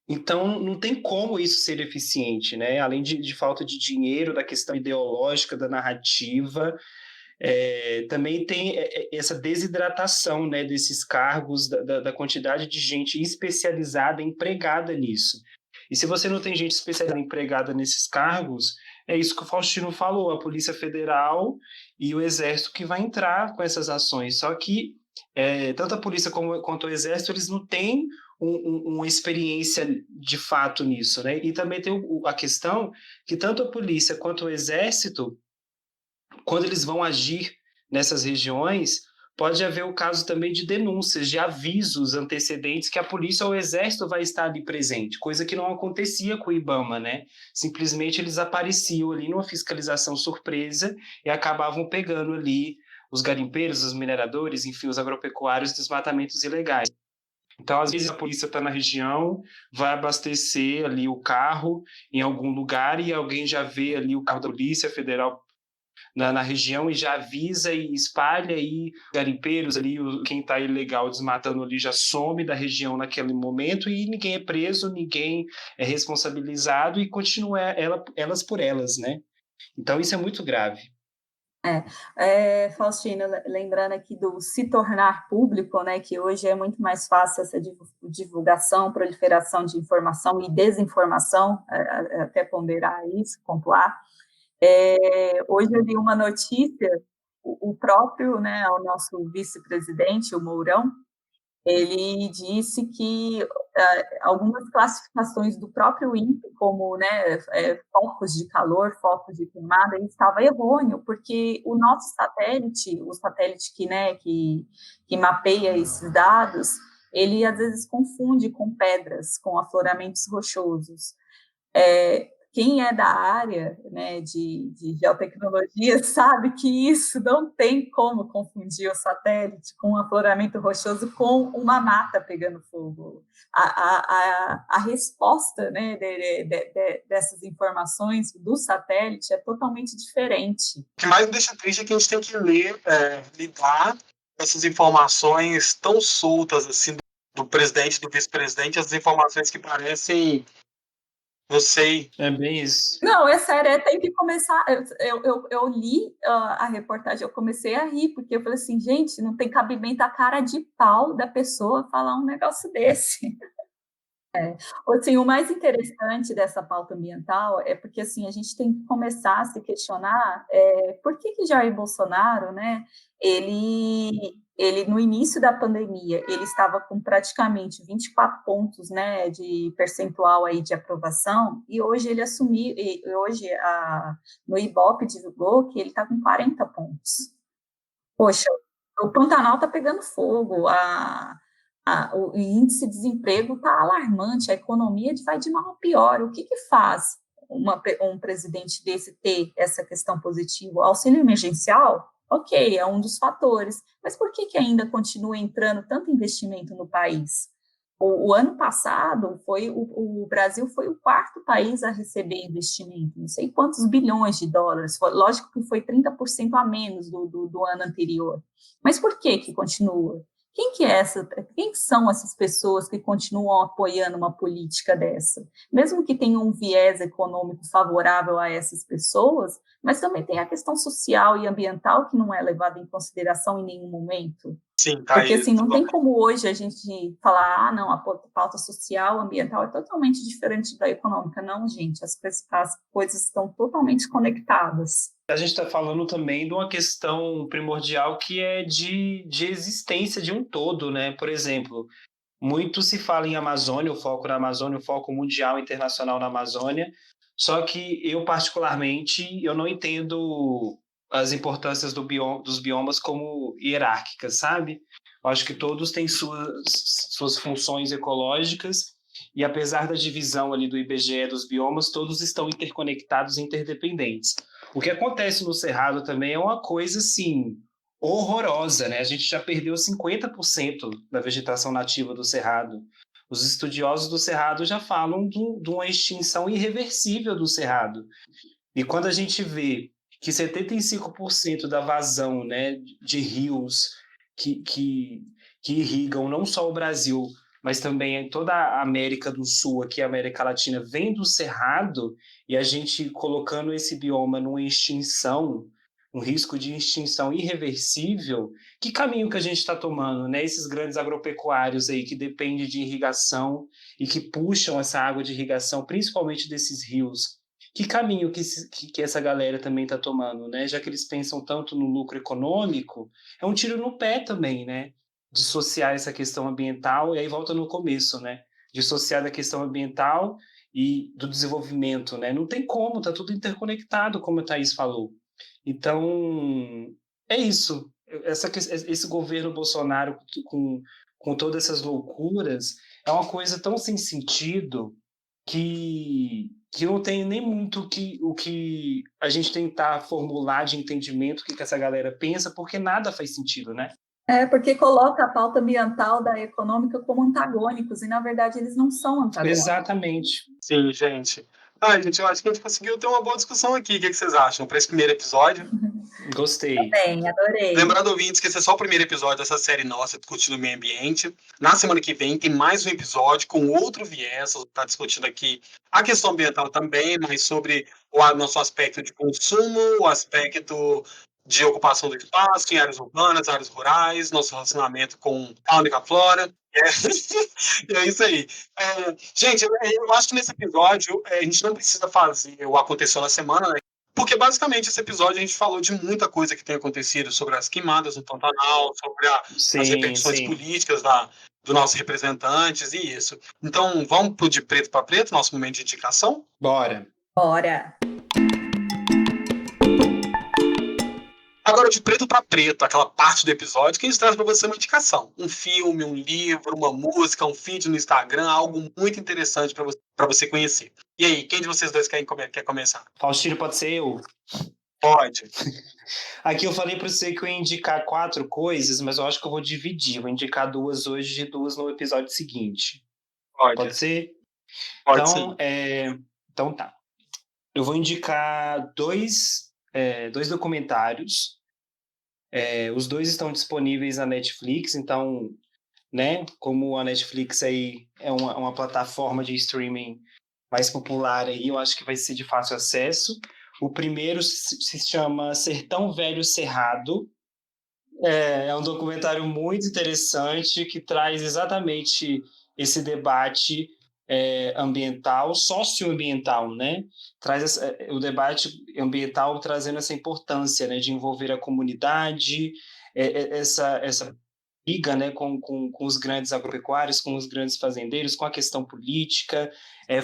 Então, não tem como isso ser eficiente, né? Além de falta de dinheiro, da questão ideológica, da narrativa, também tem essa desidratação, né, desses cargos, da quantidade de gente especializada, empregada nisso. E se você não tem gente especializada empregada nesses cargos, é isso que o Faustino falou, a Polícia Federal e o Exército que vai entrar com essas ações. Só que tanto a polícia quanto o Exército, eles não têm uma experiência de fato nisso, né? E também tem a questão que tanto a polícia quanto o Exército, quando eles vão agir nessas regiões, pode haver o caso também de denúncias, de avisos antecedentes que a polícia ou o exército vai estar ali presente, coisa que não acontecia com o IBAMA, né? Simplesmente eles apareciam ali numa fiscalização surpresa e acabavam pegando ali os garimpeiros, os mineradores, enfim, os agropecuários, desmatamentos ilegais. Então, às vezes, a polícia está na região, vai abastecer ali o carro em algum lugar e alguém já vê ali o carro da Polícia Federal na região e já avisa e espalha aí garimpeiros ali, quem está ilegal desmatando ali já some da região naquele momento e ninguém é preso, ninguém é responsabilizado e continua elas por elas, né? Então isso é muito grave. Faustino, lembrando aqui do se tornar público, né, que hoje é muito mais fácil essa divulgação, proliferação de informação e desinformação, até ponderar isso, pontuar. Hoje eu li uma notícia, o próprio, né, o nosso vice-presidente, o Mourão, ele disse que algumas classificações do próprio INPE, como, né, focos de calor, focos de queimada, ele estava errôneo, porque o nosso satélite, o satélite que mapeia esses dados, ele às vezes confunde com pedras, com afloramentos rochosos. Quem é da área, né, de geotecnologia sabe que isso não tem como confundir o satélite com um afloramento rochoso com uma mata pegando fogo. A resposta, né, dessas informações do satélite é totalmente diferente. O que mais me deixa triste é que a gente tem que lidar com essas informações tão soltas assim do presidente, do vice-presidente, as informações que parecem. Eu sei. É bem isso. Não, é sério, tem que começar. Eu li a reportagem, eu comecei a rir, porque eu falei assim, gente, não tem cabimento a cara de pau da pessoa falar um negócio desse. Assim, o mais interessante dessa pauta ambiental é porque assim, a gente tem que começar a se questionar por que Jair Bolsonaro, né, ele no início da pandemia, ele estava com praticamente 24 pontos, né, de percentual aí de aprovação, e hoje ele assumiu, no Ibope divulgou que ele está com 40 pontos. Poxa, o Pantanal está pegando fogo, O índice de desemprego está alarmante, a economia vai de mal a pior. O que faz um presidente desse ter essa questão positiva? O auxílio emergencial, ok, é um dos fatores, mas por que ainda continua entrando tanto investimento no país? O ano passado, o Brasil foi o quarto país a receber investimento, não sei quantos bilhões de dólares, lógico que foi 30% a menos do ano anterior, mas por que continua? Quem são essas pessoas que continuam apoiando uma política dessa? Mesmo que tenha um viés econômico favorável a essas pessoas, mas também tem a questão social e ambiental que não é levada em consideração em nenhum momento. Sim, tá Porque, aí. assim, não tem como hoje a gente falar, não, a pauta social, ambiental é totalmente diferente da econômica. Não, gente, as coisas estão totalmente conectadas. A gente está falando também de uma questão primordial que é de existência de um todo, né? Por exemplo, muito se fala em Amazônia, o foco na Amazônia, o foco mundial, internacional na Amazônia, só que eu, particularmente, eu não entendo as importâncias dos biomas como hierárquicas, sabe? Eu acho que todos têm suas funções ecológicas e, apesar da divisão ali do IBGE dos biomas, todos estão interconectados e interdependentes. O que acontece no Cerrado também é uma coisa, assim, horrorosa, né? A gente já perdeu 50% da vegetação nativa do Cerrado. Os estudiosos do Cerrado já falam de uma extinção irreversível do Cerrado. E quando a gente vê que 75% da vazão, né, de rios que irrigam não só o Brasil, mas também toda a América do Sul, aqui a América Latina, vem do Cerrado, e a gente colocando esse bioma numa extinção, um risco de extinção irreversível, que caminho que a gente está tomando, né? Esses grandes agropecuários aí que dependem de irrigação e que puxam essa água de irrigação, principalmente desses rios, que caminho que essa galera também está tomando, né? Já que eles pensam tanto no lucro econômico, é um tiro no pé também, né? Dissociar essa questão ambiental, e aí volta no começo, né? Dissociar da questão ambiental e do desenvolvimento, né? Não tem como, tá tudo interconectado, como a Thaís falou. Então, é isso. Esse governo Bolsonaro com todas essas loucuras é uma coisa tão sem sentido que não tem nem muito o que a gente tentar formular de entendimento o que essa galera pensa, porque nada faz sentido, né? Porque coloca a pauta ambiental da econômica como antagônicos, e na verdade eles não são antagônicos. Exatamente. Sim, gente. Gente, eu acho que a gente conseguiu ter uma boa discussão aqui. O que vocês acham para esse primeiro episódio? Gostei. Bem, adorei. Lembrando, ouvintes, que esse é só o primeiro episódio dessa série nossa discutindo o meio ambiente. Na semana que vem tem mais um episódio com outro viés. Está discutindo aqui a questão ambiental também, mas sobre o nosso aspecto de consumo, o aspecto de ocupação do espaço em áreas urbanas, áreas rurais, nosso relacionamento com a única flora. É isso aí. Gente, eu acho que nesse episódio a gente não precisa fazer o Aconteceu na Semana, né? Porque basicamente esse episódio a gente falou de muita coisa que tem acontecido sobre as queimadas no Pantanal, sobre as repercussões políticas dos nossos representantes e isso. Então, vamos pro de preto para preto, nosso momento de indicação? Bora. Bora. Agora, de preto para preto, aquela parte do episódio que a gente traz para você uma indicação. Um filme, um livro, uma música, um feed no Instagram, algo muito interessante para você conhecer. E aí, quem de vocês dois quer começar? Faustino, pode ser eu? Pode. Aqui eu falei para você que eu ia indicar 4 coisas, mas eu acho que eu vou dividir. Vou indicar 2 hoje e 2 no episódio seguinte. Pode ser? Pode Então, sim. então tá. Eu vou indicar dois documentários. Os dois estão disponíveis na Netflix, então, né, como a Netflix aí é uma plataforma de streaming mais popular aí, eu acho que vai ser de fácil acesso. O primeiro se chama Sertão Velho Cerrado. É um documentário muito interessante que traz exatamente esse debate ambiental, socioambiental, né? Traz o debate ambiental trazendo essa importância, né, de envolver a comunidade, essa briga, né, com os grandes agropecuários, com os grandes fazendeiros, com a questão política,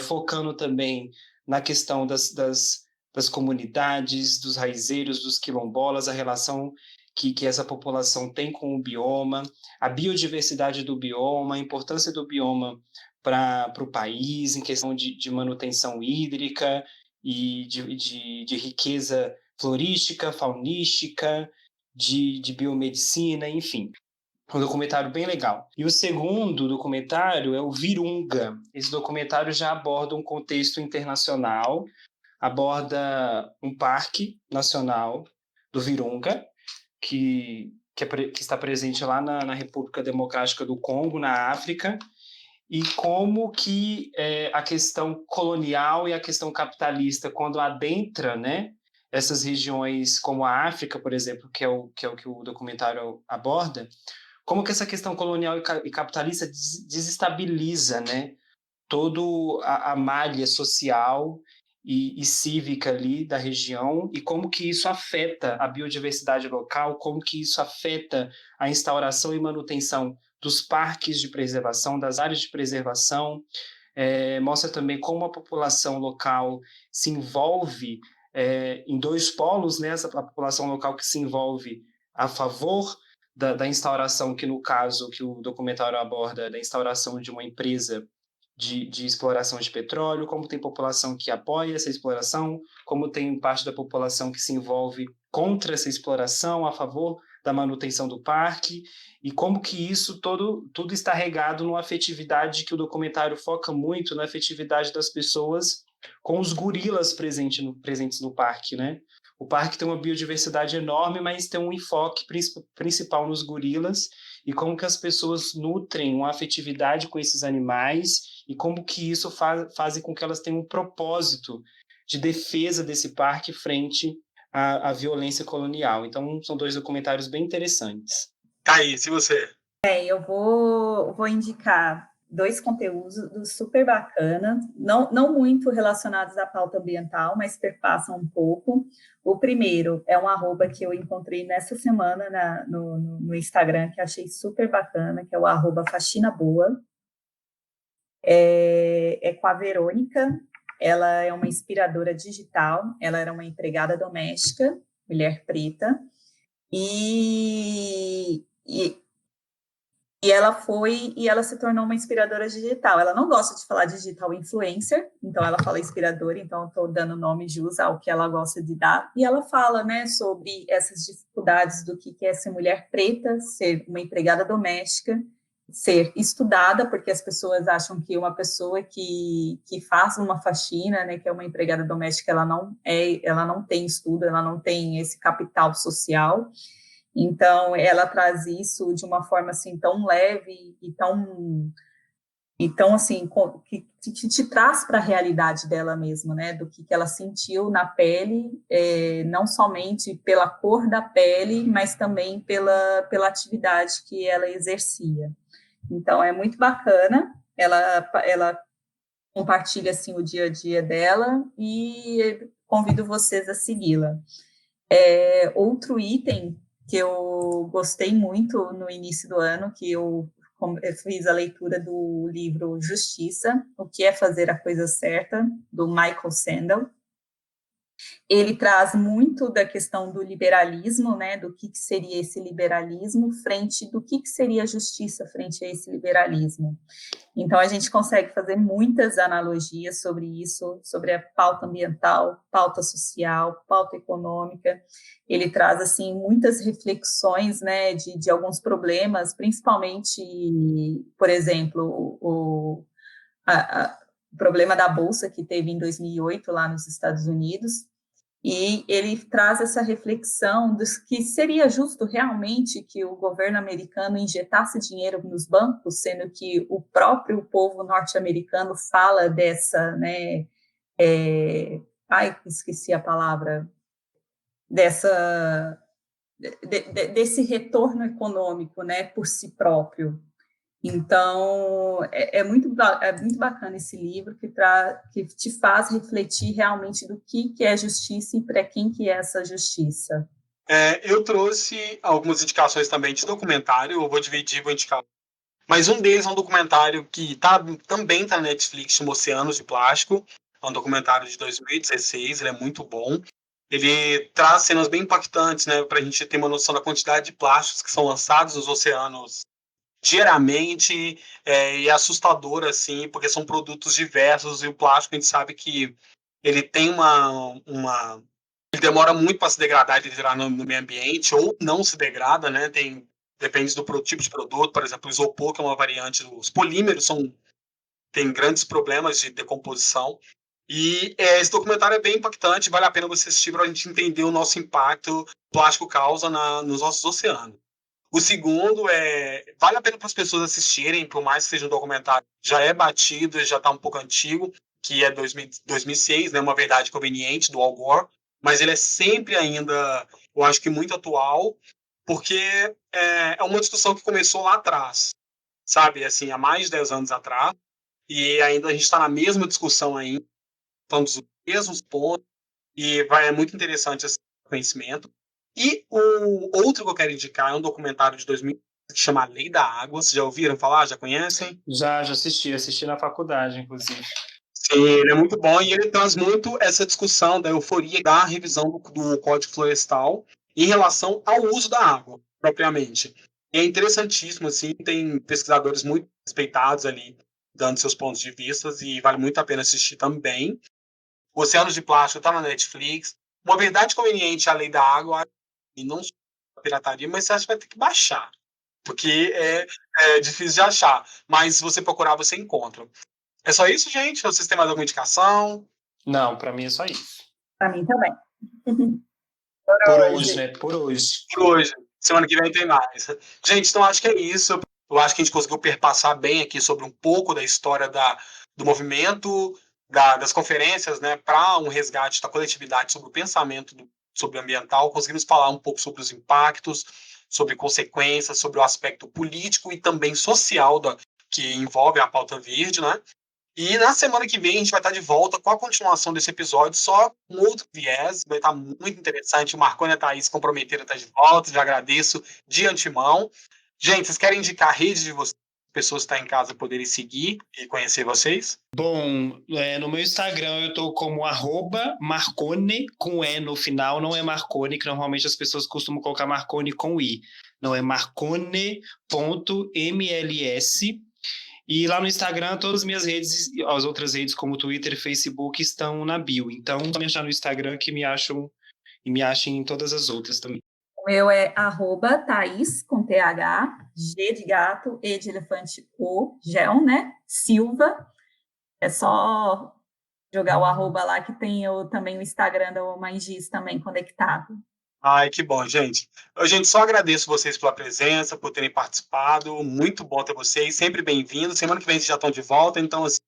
focando também na questão das comunidades, dos raizeiros, dos quilombolas, a relação que essa população tem com o bioma, a biodiversidade do bioma, a importância do bioma para o país, em questão de manutenção hídrica e de riqueza florística, faunística, de biomedicina, enfim. Um documentário bem legal. E o segundo documentário é o Virunga. Esse documentário já aborda um contexto internacional, aborda um parque nacional do Virunga, que está presente lá na República Democrática do Congo, na África, e como que a questão colonial e a questão capitalista, quando adentra, né, essas regiões como a África, por exemplo, que é o que o documentário aborda, como que essa questão colonial e capitalista desestabiliza, né, toda a malha social e cívica ali da região, e como que isso afeta a biodiversidade local, como que isso afeta a instauração e manutenção dos parques de preservação, das áreas de preservação. Mostra também como a população local se envolve em dois polos, né? A população local que se envolve a favor da instauração, que no caso que o documentário aborda, da instauração de uma empresa de exploração de petróleo, como tem população que apoia essa exploração, como tem parte da população que se envolve contra essa exploração, a favor da manutenção do parque, e como que isso tudo está regado numa afetividade que o documentário foca muito, na afetividade das pessoas com os gorilas presentes no parque, né? O parque tem uma biodiversidade enorme, mas tem um enfoque principal nos gorilas, e como que as pessoas nutrem uma afetividade com esses animais, e como que isso faz com que elas tenham um propósito de defesa desse parque frente à violência colonial. Então, são dois documentários bem interessantes. Thaís, e você? Eu vou indicar dois conteúdos super bacana, não muito relacionados à pauta ambiental, mas perpassam um pouco. O primeiro é um arroba que eu encontrei nessa semana no Instagram, que achei super bacana, que é o arroba Faxina Boa. É com a Verônica, ela é uma inspiradora digital, ela era uma empregada doméstica, mulher preta, e ela se tornou uma inspiradora digital. Ela não gosta de falar digital influencer, então ela fala inspiradora, então estou dando nome jus ao que ela gosta de dar. E ela fala, né, sobre essas dificuldades do que é ser mulher preta, ser uma empregada doméstica, ser estudada, porque as pessoas acham que uma pessoa que faz uma faxina, né, que é uma empregada doméstica, ela não tem estudo, ela não tem esse capital social. Então, ela traz isso de uma forma, assim, tão leve e tão assim, que te traz para a realidade dela mesma, né, do que ela sentiu na pele, não somente pela cor da pele, mas também pela atividade que ela exercia. Então, é muito bacana, ela compartilha, assim, o dia a dia dela e convido vocês a segui-la. Outro item que eu gostei muito no início do ano, que eu fiz a leitura do livro Justiça, O que é Fazer a Coisa Certa, do Michael Sandel. Ele traz muito da questão do liberalismo, né, do que seria esse liberalismo frente do que seria a justiça frente a esse liberalismo. Então, a gente consegue fazer muitas analogias sobre isso, sobre a pauta ambiental, pauta social, pauta econômica. Ele traz, assim, muitas reflexões, né, de alguns problemas, principalmente, por exemplo, o problema da Bolsa que teve em 2008 lá nos Estados Unidos, e ele traz essa reflexão dos que seria justo realmente que o governo americano injetasse dinheiro nos bancos, sendo que o próprio povo norte-americano fala dessa, né, esqueci a palavra, desse retorno econômico, né, por si próprio. Então, é muito bacana esse livro que te faz refletir realmente do que é justiça e para quem que é essa justiça. Eu trouxe algumas indicações também de documentário, eu vou dividir, vou indicar. Mas um deles é um documentário que também está na Netflix, chama Oceanos de Plástico. É um documentário de 2016, ele é muito bom. ele traz cenas bem impactantes, né, para a gente ter uma noção da quantidade de plásticos que são lançados nos oceanos diariamente, e é assustador, assim, porque são produtos diversos, e o plástico a gente sabe que ele tem ele demora muito para se degradar e virar no meio ambiente, ou não se degrada, né, depende do tipo de produto, por exemplo, o isopor, que é uma variante, os polímeros têm grandes problemas de decomposição, e esse documentário é bem impactante, vale a pena você assistir para a gente entender o nosso impacto que o plástico causa nos nossos oceanos. O segundo vale a pena para as pessoas assistirem, por mais que seja um documentário já é batido, já está um pouco antigo, que é 2006, né, Uma Verdade Conveniente, do Al Gore, mas ele é sempre ainda, eu acho que muito atual, porque é uma discussão que começou lá atrás, sabe, assim, há mais de 10 anos atrás, e ainda a gente está na mesma discussão ainda, falando dos mesmos pontos, e é muito interessante esse conhecimento. E o outro que eu quero indicar é um documentário de 2000 que chama Lei da Água. Vocês já ouviram falar? Já conhecem? Já assisti na faculdade, inclusive. Sim, ele é muito bom e ele traz muito essa discussão da euforia da revisão do Código Florestal em relação ao uso da água, propriamente. E é interessantíssimo, assim, tem pesquisadores muito respeitados ali, dando seus pontos de vista, e vale muito a pena assistir também. Oceanos de Plástico está na Netflix. Uma Verdade Conveniente, a Lei da Água, e não só a pirataria, mas você acha que vai ter que baixar, porque é difícil de achar. Mas se você procurar, você encontra. É só isso, gente? Vocês têm mais alguma indicação? Não, para mim é só isso. Para mim também. Por hoje, né? Por hoje. Por hoje. Semana que vem tem mais. Gente, então acho que é isso. Eu acho que a gente conseguiu perpassar bem aqui sobre um pouco da história do movimento, das conferências, né, para um resgate da coletividade sobre o pensamento sobre o ambiental. Conseguimos falar um pouco sobre os impactos, sobre consequências, sobre o aspecto político e também social que envolve a pauta verde, né? E na semana que vem a gente vai estar de volta com a continuação desse episódio, só com outro viés, vai estar muito interessante. O Marconi e a Thaís se comprometeram a estar de volta, já agradeço de antemão. Gente, vocês querem indicar a rede de vocês, pessoas que estão em casa poderem seguir e conhecer vocês? Bom, no meu Instagram eu tô como @Marcone, com E no final, não é Marcone, que normalmente as pessoas costumam colocar Marcone com I. Não, é marcone.mls. E lá no Instagram, todas as minhas redes, as outras redes como Twitter e Facebook, estão na bio. Então, só me achar no Instagram que me acham e me achem em todas as outras também. O meu é @Thaís, com TH, G de gato, E de elefante, O, Gel, né? Silva. É só jogar o arroba lá que tem também o Instagram da Mãe Giz também conectado. Ai, que bom, gente. Gente, só agradeço vocês pela presença, por terem participado. Muito bom ter vocês, sempre bem-vindos. Semana que vem vocês já estão de volta, então assim,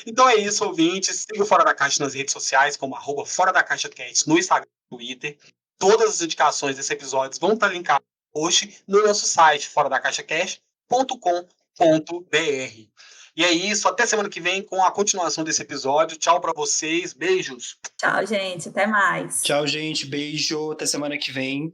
então é isso, ouvintes. Siga o Fora da Caixa nas redes sociais, como @Fora da Caixa Cast, no Instagram e no Twitter. Todas as indicações desse episódio vão estar linkadas hoje no nosso site, foradacaixacast.com.br. E é isso, até semana que vem com a continuação desse episódio. Tchau para vocês, beijos. Tchau, gente, até mais. Tchau, gente, beijo, até semana que vem.